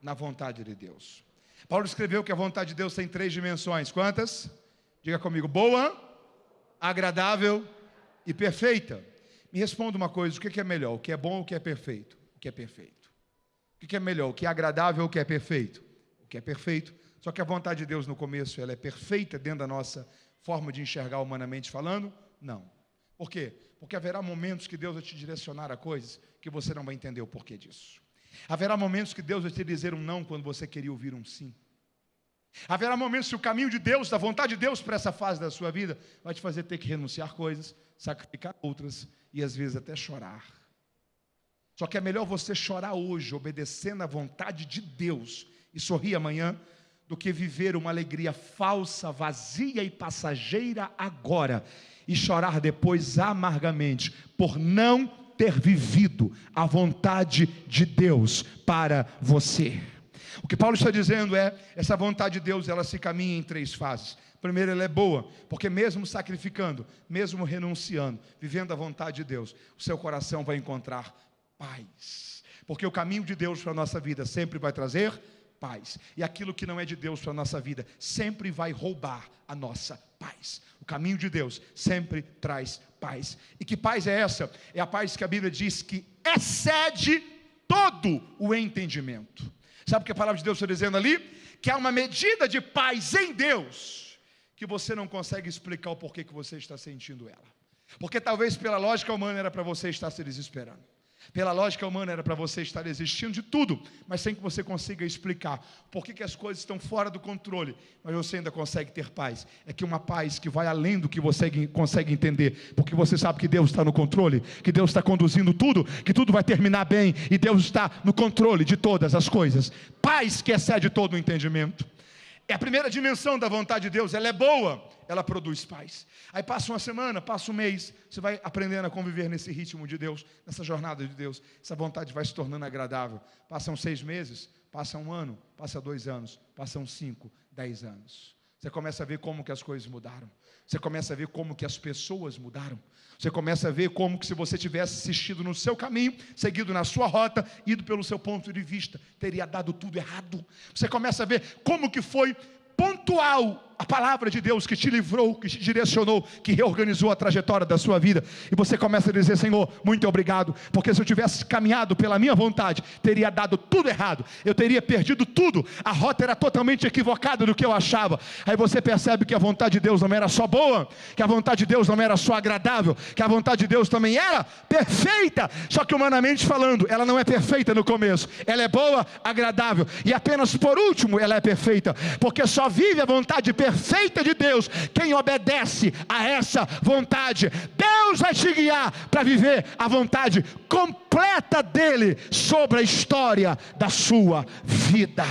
Speaker 2: na vontade de Deus. Paulo escreveu que a vontade de Deus tem 3 dimensões. Quantas? Diga comigo, boa, agradável e perfeita. Me responda uma coisa, o que é melhor? O que é bom ou o que é perfeito? O que é perfeito. O que é melhor? O que é agradável ou o que é perfeito? O que é perfeito. Só que a vontade de Deus no começo, ela é perfeita dentro da nossa forma de enxergar humanamente falando? Não. Por quê? Porque haverá momentos que Deus vai te direcionar a coisas que você não vai entender o porquê disso. Haverá momentos que Deus vai te dizer um não quando você queria ouvir um sim. Haverá momentos que o caminho de Deus, da vontade de Deus para essa fase da sua vida, vai te fazer ter que renunciar coisas, sacrificar outras e às vezes até chorar. Só que é melhor você chorar hoje, obedecendo à vontade de Deus e sorrir amanhã, do que viver uma alegria falsa, vazia e passageira agora e chorar depois amargamente por não ter vivido a vontade de Deus para você. O que Paulo está dizendo é, essa vontade de Deus, ela se caminha em 3 fases. Primeiro, ela é boa, porque mesmo sacrificando, mesmo renunciando, vivendo a vontade de Deus, o seu coração vai encontrar paz. Porque o caminho de Deus para a nossa vida sempre vai trazer paz. E aquilo que não é de Deus para a nossa vida, sempre vai roubar a nossa paz. O caminho de Deus sempre traz paz. E que paz é essa? É a paz que a Bíblia diz que excede todo o entendimento. Sabe o que a palavra de Deus está dizendo ali? Que há uma medida de paz em Deus, que você não consegue explicar o porquê que você está sentindo ela. Porque talvez pela lógica humana era para você estar se desesperando. Pela lógica humana era para você estar desistindo de tudo, mas sem que você consiga explicar por que as coisas estão fora do controle, mas você ainda consegue ter paz. É que uma paz que vai além do que você consegue entender, porque você sabe que Deus está no controle, que Deus está conduzindo tudo, que tudo vai terminar bem, e Deus está no controle de todas as coisas. Paz que excede todo o entendimento. É a primeira dimensão da vontade de Deus, ela é boa, ela produz paz. Aí passa uma semana, passa um mês, você vai aprendendo a conviver nesse ritmo de Deus, nessa jornada de Deus, essa vontade vai se tornando agradável. Passam 6 meses, passa 1 ano, passa 2 anos, passam 5, 10 anos. Você começa a ver como que as coisas mudaram. Você começa a ver como que as pessoas mudaram. Você começa a ver como que se você tivesse assistido no seu caminho, seguido na sua rota, ido pelo seu ponto de vista, teria dado tudo errado. Você começa a ver como que foi pontual a palavra de Deus que te livrou, que te direcionou, que reorganizou a trajetória da sua vida. E você começa a dizer, Senhor, muito obrigado, porque se eu tivesse caminhado pela minha vontade, teria dado tudo errado, eu teria perdido tudo, a rota era totalmente equivocada do que eu achava. Aí você percebe que a vontade de Deus não era só boa, que a vontade de Deus não era só agradável, que a vontade de Deus também era perfeita. Só que humanamente falando, ela não é perfeita no começo, ela é boa, agradável, e apenas por último ela é perfeita, porque só vive a vontade perfeita de Deus quem obedece a essa vontade. Deus vai te guiar para viver a vontade completa dele sobre a história da sua vida.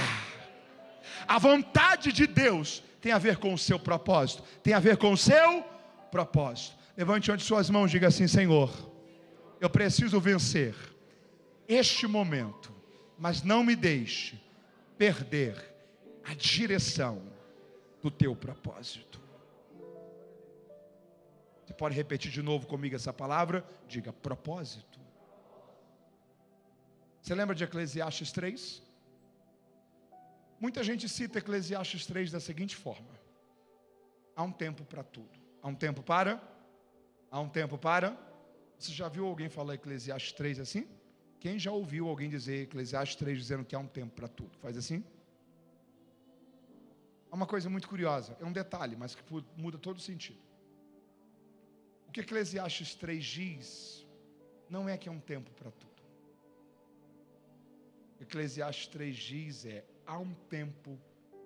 Speaker 2: A vontade de Deus tem a ver com o seu propósito, tem a ver com o seu propósito. Levante onde suas mãos e diga assim, Senhor, eu preciso vencer este momento, mas não me deixe perder a direção do teu propósito. Você pode repetir de novo comigo essa palavra? Diga propósito. Você lembra de Eclesiastes 3? Muita gente cita Eclesiastes 3 da seguinte forma: há um tempo para tudo. Há um tempo para? Há um tempo para? Você já viu alguém falar Eclesiastes 3 assim? Quem já ouviu alguém dizer, Eclesiastes 3, dizendo que há um tempo para tudo? Faz assim? É uma coisa muito curiosa, é um detalhe, mas que muda todo o sentido. O que Eclesiastes 3 diz, não é que é um tempo para tudo. O que Eclesiastes 3 diz há um tempo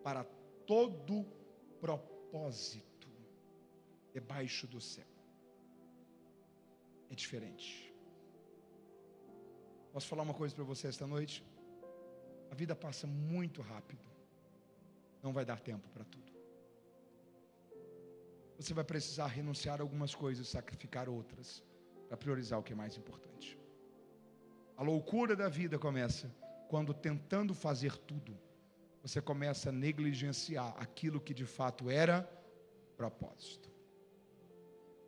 Speaker 2: para todo propósito debaixo do céu. É diferente. Posso falar uma coisa para você esta noite? A vida passa muito rápido. Não vai dar tempo para tudo. Você vai precisar renunciar a algumas coisas, sacrificar outras, para priorizar o que é mais importante. A loucura da vida começa quando, tentando fazer tudo, você começa a negligenciar aquilo que de fato era propósito.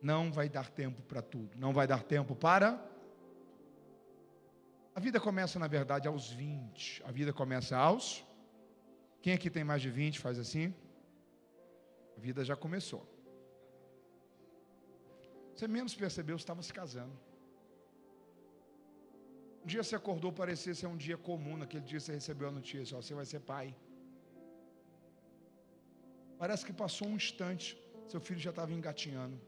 Speaker 2: Não vai dar tempo para tudo. Não vai dar tempo para... A vida começa, na verdade, aos 20. A vida começa aos... Quem aqui tem mais de 20 faz assim? A vida já começou. Você menos percebeu, você estava se casando. Um dia você acordou, parecia ser um dia comum. Naquele dia você recebeu a notícia, você vai ser pai. Parece que passou um instante, seu filho já estava engatinhando.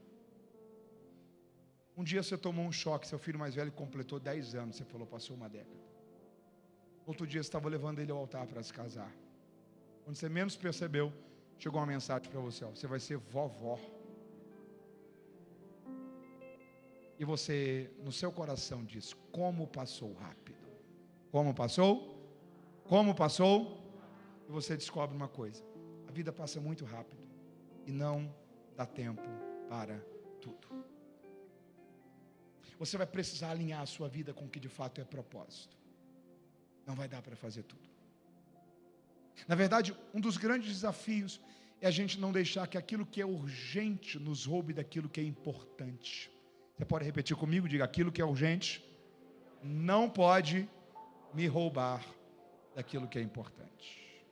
Speaker 2: Um dia você tomou um choque, seu filho mais velho completou 10 anos. Você falou, passou uma década. Outro dia você estava levando ele ao altar para se casar. Quando você menos percebeu, chegou uma mensagem para você, você vai ser vovó. E você, no seu coração, diz, como passou rápido. Como passou? Como passou? E você descobre uma coisa, a vida passa muito rápido e não dá tempo para tudo. Você vai precisar alinhar a sua vida com o que de fato é propósito. Não vai dar para fazer tudo. Na verdade, um dos grandes desafios é a gente não deixar que aquilo que é urgente nos roube daquilo que é importante. Você pode repetir comigo? Diga, aquilo que é urgente não pode me roubar daquilo que é importante.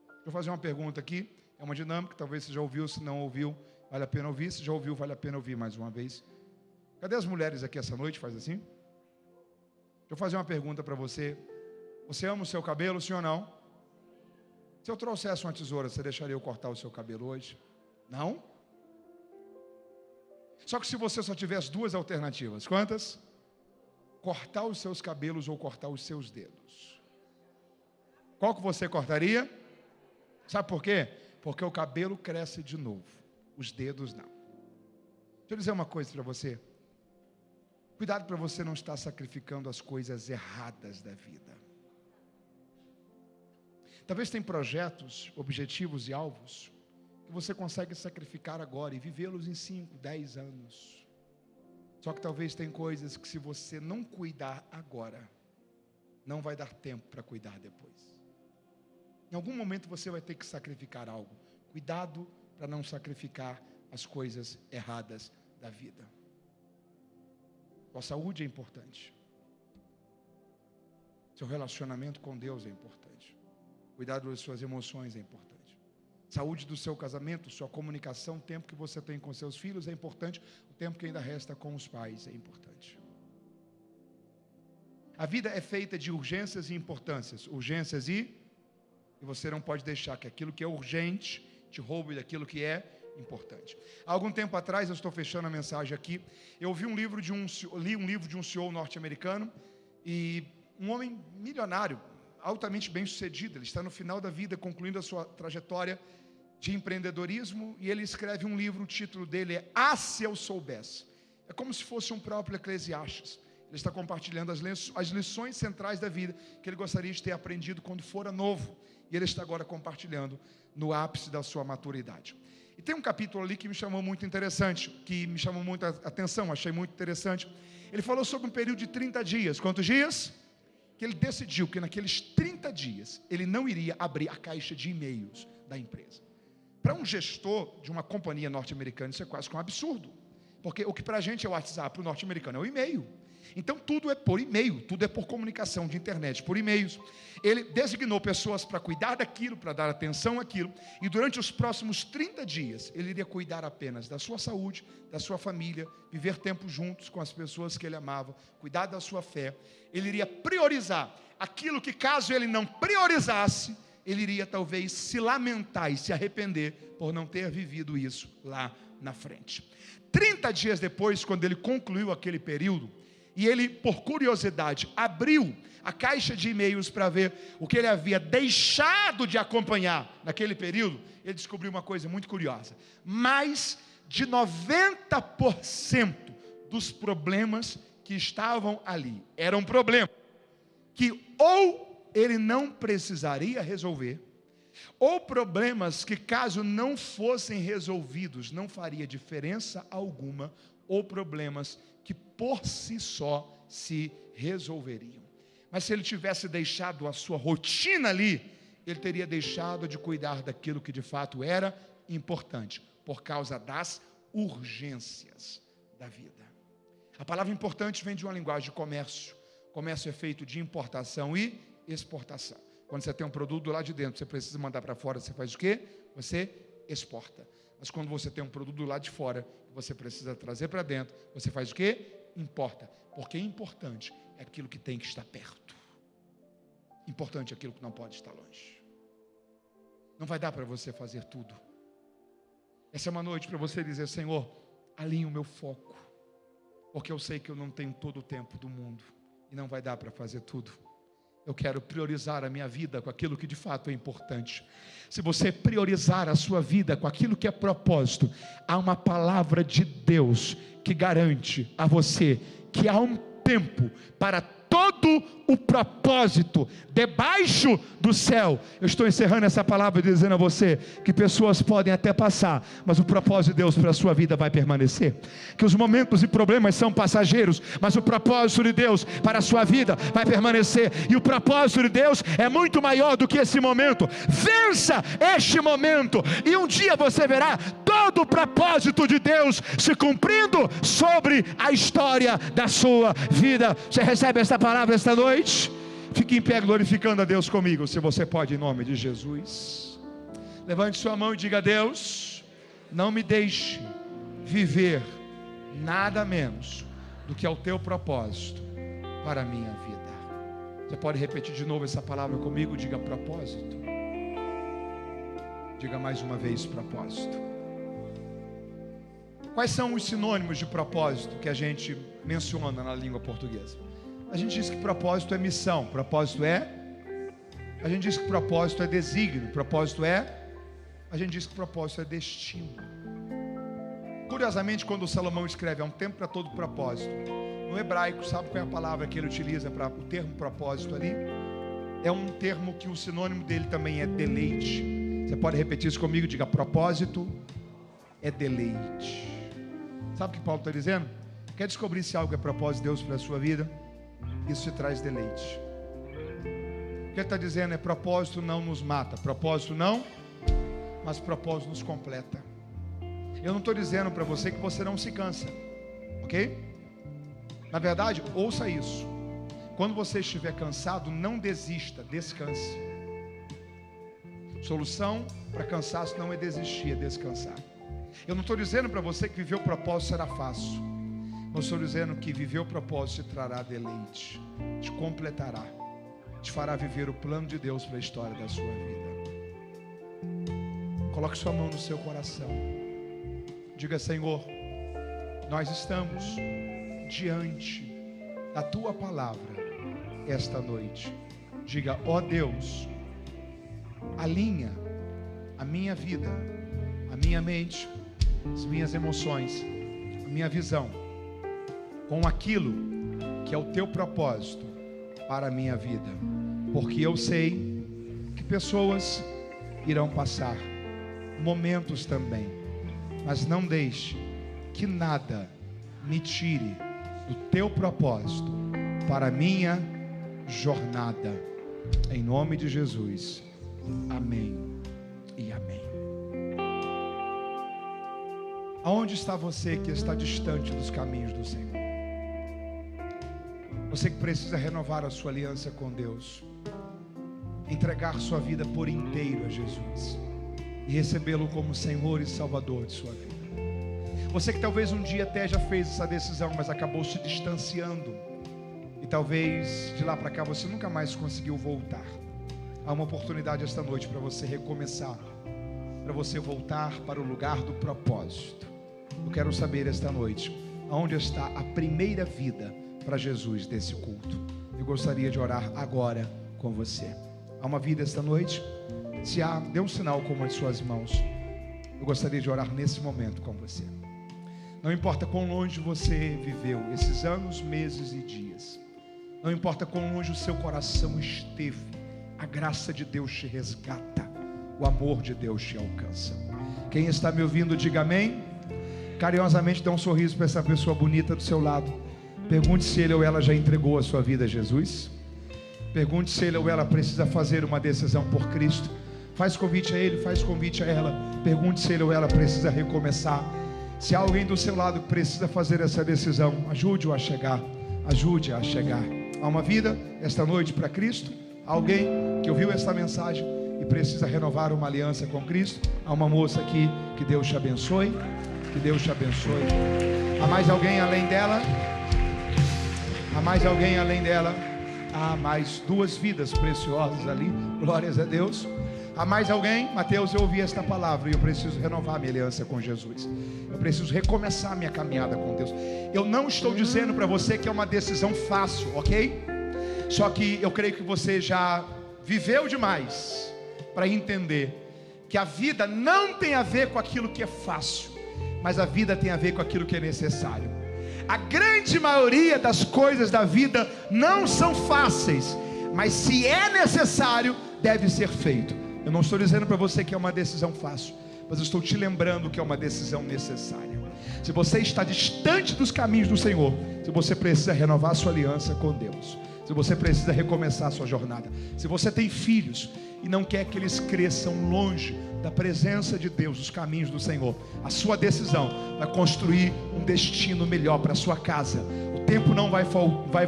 Speaker 2: Deixa eu fazer uma pergunta aqui. É uma dinâmica, talvez você já ouviu, se não ouviu, vale a pena ouvir. Se já ouviu, vale a pena ouvir mais uma vez. Cadê as mulheres aqui essa noite? Faz assim. Deixa eu fazer uma pergunta para você. Você ama o seu cabelo, sim ou não? Se eu trouxesse uma tesoura, você deixaria eu cortar o seu cabelo hoje? Não? Só que se você só tivesse duas alternativas, quantas? Cortar os seus cabelos ou cortar os seus dedos. Qual que você cortaria? Sabe por quê? Porque o cabelo cresce de novo, os dedos não. Deixa eu dizer uma coisa para você. Cuidado para você não estar sacrificando as coisas erradas da vida. Talvez tenha projetos, objetivos e alvos que você consegue sacrificar agora e vivê-los em 5, 10 anos. Só que talvez tem coisas que se você não cuidar agora, não vai dar tempo para cuidar depois. Em algum momento você vai ter que sacrificar algo. Cuidado para não sacrificar as coisas erradas da vida. Sua saúde é importante. Seu relacionamento com Deus é importante. Cuidado das suas emoções é importante. Saúde do seu casamento, sua comunicação, o tempo que você tem com seus filhos é importante. O tempo que ainda resta com os pais é importante. A vida é feita de urgências e importâncias. Urgências e você não pode deixar que aquilo que é urgente te roube daquilo que é importante. Há algum tempo atrás, eu estou fechando a mensagem aqui, eu li um livro de um CEO norte-americano, e um homem milionário, altamente bem-sucedido, ele está no final da vida, concluindo a sua trajetória de empreendedorismo, e ele escreve um livro, o título dele é Ah, se eu soubesse. É como se fosse um próprio Eclesiastes. Ele está compartilhando as lições centrais da vida, que ele gostaria de ter aprendido quando fora novo, e ele está agora compartilhando no ápice da sua maturidade. E tem um capítulo ali que me chamou muito interessante, que me chamou muita atenção, achei muito interessante. Ele falou sobre um período de 30 dias. Quantos dias? Que ele decidiu que naqueles 30 dias ele não iria abrir a caixa de e-mails da empresa. Para um gestor de uma companhia norte-americana, isso é quase que um absurdo. Porque o que para a gente é o WhatsApp, para o norte-americano é o e-mail. Então tudo é por e-mail, tudo é por comunicação de internet, por e-mails. Ele designou pessoas para cuidar daquilo, para dar atenção àquilo, e durante os próximos 30 dias, ele iria cuidar apenas da sua saúde, da sua família, viver tempo juntos com as pessoas que ele amava, cuidar da sua fé. Ele iria priorizar aquilo que, caso ele não priorizasse, ele iria talvez se lamentar e se arrepender por não ter vivido isso lá na frente. 30 dias depois, quando ele concluiu aquele período, e ele, por curiosidade, abriu a caixa de e-mails para ver o que ele havia deixado de acompanhar naquele período, ele descobriu uma coisa muito curiosa: mais de 90% dos problemas que estavam ali eram problemas que ou ele não precisaria resolver, ou problemas que, caso não fossem resolvidos, não faria diferença alguma, ou problemas que por si só se resolveriam. Mas se ele tivesse deixado a sua rotina ali, ele teria deixado de cuidar daquilo que de fato era importante, por causa das urgências da vida. A palavra importante vem de uma linguagem de comércio. Comércio é feito de importação e exportação. Quando você tem um produto do lado de dentro, você precisa mandar para fora, você faz o quê? Você exporta. Mas quando você tem um produto do lado de fora, você precisa trazer para dentro, você faz o quê? Importa. Porque importante é aquilo que tem que estar perto. Importante é aquilo que não pode estar longe. Não vai dar para você fazer tudo. Essa é uma noite para você dizer: Senhor, alinhe o meu foco, porque eu sei que eu não tenho todo o tempo do mundo e não vai dar para fazer tudo. Eu quero priorizar a minha vida com aquilo que de fato é importante. Se você priorizar a sua vida com aquilo que é propósito, há uma palavra de Deus que garante a você que há um tempo para todo o propósito debaixo do céu. Eu estou encerrando essa palavra dizendo a você que pessoas podem até passar, mas o propósito de Deus para a sua vida vai permanecer. Que os momentos e problemas são passageiros, mas o propósito de Deus para a sua vida vai permanecer. E o propósito de Deus é muito maior do que esse momento. Vença este momento e um dia você verá todo o propósito de Deus se cumprindo sobre a história da sua vida. Você recebe essa palavra esta noite? Fique em pé glorificando a Deus comigo, se você pode, em nome de Jesus. Levante sua mão e diga: Deus, não me deixe viver nada menos do que é o teu propósito para a minha vida. Você pode repetir de novo essa palavra comigo? Diga: propósito. Diga mais uma vez: propósito. Quais são os sinônimos de propósito que a gente menciona na língua portuguesa? A gente diz que propósito é missão, propósito é... A gente diz que propósito é desígnio, propósito é... A gente diz que propósito é destino. Curiosamente, quando o Salomão escreve: há um tempo para todo propósito, no hebraico, sabe qual é a palavra que ele utiliza para o termo propósito ali? É um termo que o sinônimo dele também é deleite. Você pode repetir isso comigo? Diga: propósito é deleite. Sabe o que Paulo está dizendo? Quer descobrir se algo é propósito de Deus para a sua vida? Isso te traz deleite. O que ele está dizendo é: propósito não nos mata, propósito não, mas propósito nos completa. Eu não estou dizendo para você que você não se cansa, ok? Na verdade, ouça isso: quando você estiver cansado, não desista, descanse. Solução para cansaço não é desistir, é descansar. Eu não estou dizendo para você que viver o propósito será fácil. Eu estou dizendo que viver o propósito te trará deleite, te completará, te fará viver o plano de Deus para a história da sua vida. Coloque sua mão no seu coração. Diga: Senhor, nós estamos diante da tua palavra esta noite. Diga: ó Deus, alinha a minha vida, a minha mente, as minhas emoções, a minha visão com aquilo que é o teu propósito para a minha vida, porque eu sei que pessoas irão passar, momentos também, mas não deixe que nada me tire do teu propósito para a minha jornada, em nome de Jesus, amém e amém. Aonde está você que está distante dos caminhos do Senhor? Você que precisa renovar a sua aliança com Deus, entregar sua vida por inteiro a Jesus e recebê-lo como Senhor e Salvador de sua vida. Você que talvez um dia até já fez essa decisão, mas acabou se distanciando, e talvez de lá para cá você nunca mais conseguiu voltar. Há uma oportunidade esta noite para você recomeçar, para você voltar para o lugar do propósito. Eu quero saber esta noite, aonde está a primeira vida para Jesus desse culto. Eu gostaria de orar agora com você. Há uma vida esta noite? Se há, dê um sinal com uma de suas mãos. Eu gostaria de orar nesse momento com você. Não importa quão longe você viveu esses anos, meses e dias, não importa quão longe o seu coração esteve, a graça de Deus te resgata, o amor de Deus te alcança. Quem está me ouvindo, diga amém. Carinhosamente dê um sorriso para essa pessoa bonita do seu lado. Pergunte se ele ou ela já entregou a sua vida a Jesus. Pergunte se ele ou ela precisa fazer uma decisão por Cristo. Faz convite a ele, faz convite a ela. Pergunte se ele ou ela precisa recomeçar. Se há alguém do seu lado que precisa fazer essa decisão, ajude-o a chegar. Ajude-a a chegar. Há uma vida esta noite para Cristo. Há alguém que ouviu esta mensagem e precisa renovar uma aliança com Cristo. Há uma moça aqui, que Deus te abençoe. Que Deus te abençoe. Há mais alguém além dela? Há mais alguém além dela? Há mais duas vidas preciosas ali. Glórias a Deus. Há mais alguém? Mateus, eu ouvi esta palavra e eu preciso renovar minha aliança com Jesus. Eu preciso recomeçar minha caminhada com Deus. Eu não estou dizendo para você que é uma decisão fácil, ok? Só que eu creio que você já viveu demais para entender que a vida não tem a ver com aquilo que é fácil, mas a vida tem a ver com aquilo que é necessário. A grande maioria das coisas da vida não são fáceis, mas se é necessário, deve ser feito. Eu não estou dizendo para você que é uma decisão fácil, mas eu estou te lembrando que é uma decisão necessária. Se você está distante dos caminhos do Senhor, se você precisa renovar a sua aliança com Deus, se você precisa recomeçar a sua jornada, se você tem filhos e não quer que eles cresçam longe da presença de Deus, dos caminhos do Senhor, a sua decisão vai construir um destino melhor para a sua casa. O tempo não vai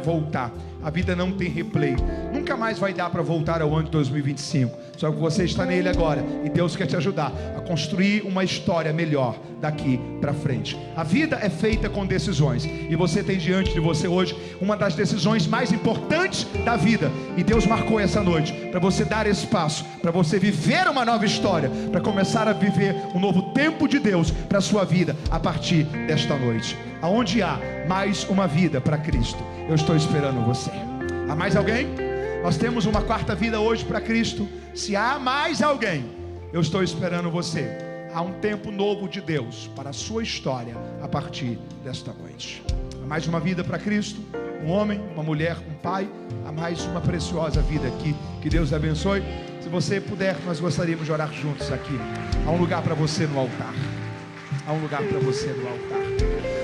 Speaker 2: voltar, a vida não tem replay, nunca mais vai dar para voltar ao ano de 2025, só que você está nele agora, e Deus quer te ajudar a construir uma história melhor daqui para frente. A vida é feita com decisões, e você tem diante de você hoje uma das decisões mais importantes da vida, e Deus marcou essa noite para você dar espaço, para você viver uma nova história, para começar a viver um novo tempo de Deus para a sua vida a partir desta noite. Aonde há mais uma vida para Cristo, eu estou esperando você. Há mais alguém? Nós temos uma quarta vida hoje para Cristo. Se há mais alguém, eu estou esperando você. Há um tempo novo de Deus para a sua história a partir desta noite. Há mais uma vida para Cristo, um homem, uma mulher, um pai. Há mais uma preciosa vida aqui. Que Deus abençoe. Se você puder, nós gostaríamos de orar juntos aqui. Há um lugar para você no altar. Há um lugar para você no altar.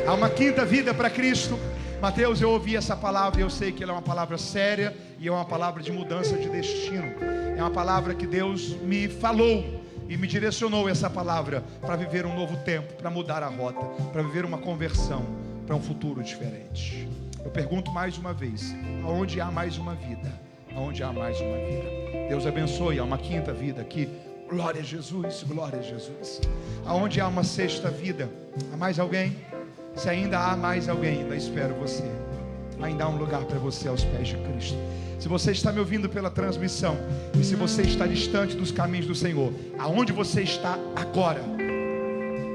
Speaker 2: Há uma quinta vida para Cristo. Mateus, eu ouvi essa palavra e eu sei que ela é uma palavra séria e é uma palavra de mudança de destino. É uma palavra que Deus me falou e me direcionou essa palavra para viver um novo tempo, para mudar a rota, para viver uma conversão, para um futuro diferente. Eu pergunto mais uma vez, aonde há mais uma vida? Aonde há mais uma vida? Deus abençoe, há uma quinta vida aqui. Glória a Jesus, glória a Jesus. Aonde há uma sexta vida? Há mais alguém? Se ainda há mais alguém, ainda espero você. Ainda há um lugar para você aos pés de Cristo. Se você está me ouvindo pela transmissão, e se você está distante dos caminhos do Senhor, aonde você está agora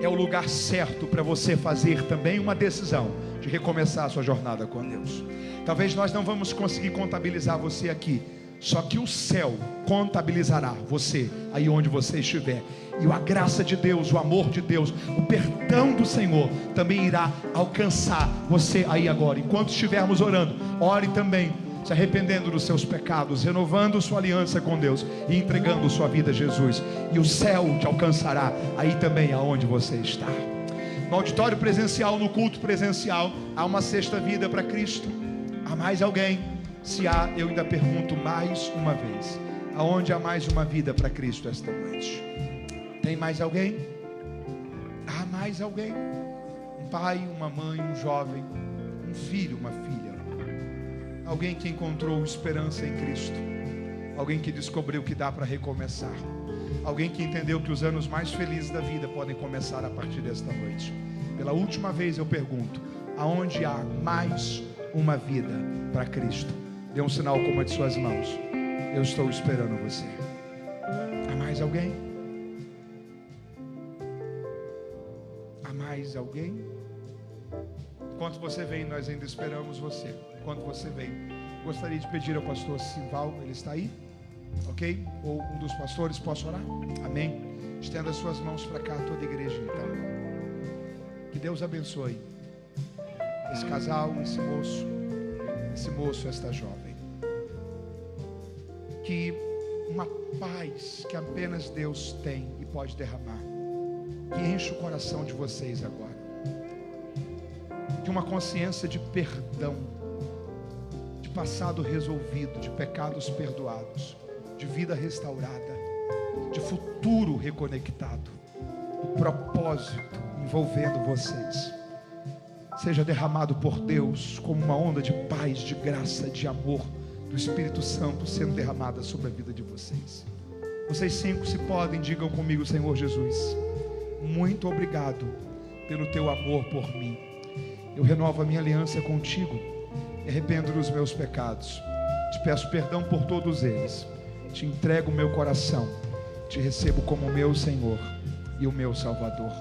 Speaker 2: é o lugar certo para você fazer também uma decisão de recomeçar a sua jornada com Deus. Talvez nós não vamos conseguir contabilizar você aqui, só que o céu contabilizará você aí onde você estiver. E a graça de Deus, o amor de Deus, o perdão do Senhor também irá alcançar você aí agora. Enquanto estivermos orando, ore também, se arrependendo dos seus pecados, renovando sua aliança com Deus e entregando sua vida a Jesus. E o céu te alcançará aí também aonde você está. No auditório presencial, no culto presencial, há uma sexta vida para Cristo. Há mais alguém? Se há, eu ainda pergunto mais uma vez, aonde há mais uma vida para Cristo esta noite? Tem mais alguém? Há mais alguém? Um pai, uma mãe, um jovem, um filho, uma filha. Alguém que encontrou esperança em Cristo. Alguém que descobriu que dá para recomeçar. Alguém que entendeu que os anos mais felizes da vida podem começar a partir desta noite. Pela última vez eu pergunto: aonde há mais uma vida para Cristo? Dê um sinal com uma de suas mãos. Eu estou esperando você. Há mais alguém? Há mais alguém? Enquanto você vem, nós ainda esperamos você. Enquanto você vem, gostaria de pedir ao pastor Simval, ele está aí? Ok? Ou um dos pastores, posso orar? Amém? Estenda as suas mãos para cá, toda a igreja então. Que Deus abençoe esse casal, esse moço, esta jovem. Que uma paz que apenas Deus tem e pode derramar, que enche o coração de vocês agora. Que uma consciência de perdão, de passado resolvido, de pecados perdoados, de vida restaurada, de futuro reconectado, o propósito envolvendo vocês, seja derramado por Deus como uma onda de paz, de graça, de amor do Espírito Santo sendo derramada sobre a vida de vocês. Vocês 5, se podem, digam comigo: Senhor Jesus, muito obrigado pelo teu amor por mim. Eu renovo a minha aliança contigo, me arrependo dos meus pecados, te peço perdão por todos eles, te entrego o meu coração, te recebo como meu Senhor e o meu Salvador.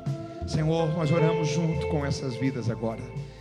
Speaker 2: Senhor, nós oramos junto com essas vidas agora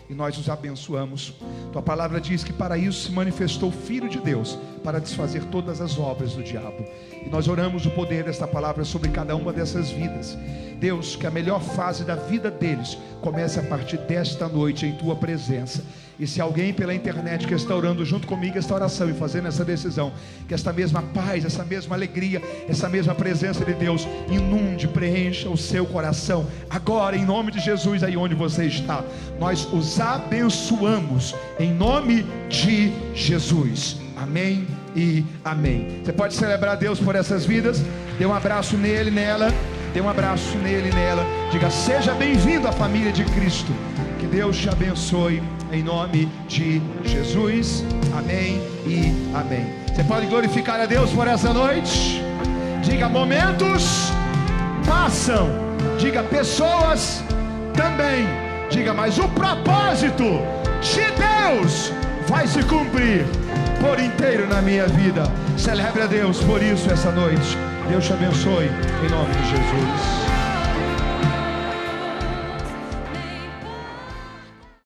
Speaker 2: e nós os abençoamos. Tua palavra diz que para isso se manifestou o Filho de Deus, para desfazer todas as obras do diabo. E nós oramos o poder desta palavra sobre cada uma dessas vidas. Deus, que a melhor fase da vida deles comece a partir desta noite em tua presença. E se alguém pela internet que está orando junto comigo esta oração e fazendo essa decisão, que esta mesma paz, essa mesma alegria, essa mesma presença de Deus inunde, preencha o seu coração agora, em nome de Jesus, aí onde você está. Nós os abençoamos em nome de Jesus. Amém e amém. Você pode celebrar Deus por essas vidas. Dê um abraço nele, nela. Dê um abraço nele, nela. Diga: seja bem-vindo à família de Cristo. Que Deus te abençoe em nome de Jesus. Amém e amém. Você pode glorificar a Deus por essa noite. Diga: momentos passam. Diga: pessoas também. Diga: mas o propósito de Deus vai se cumprir por inteiro na minha vida. Celebre a Deus por isso essa noite. Deus te abençoe em nome de Jesus.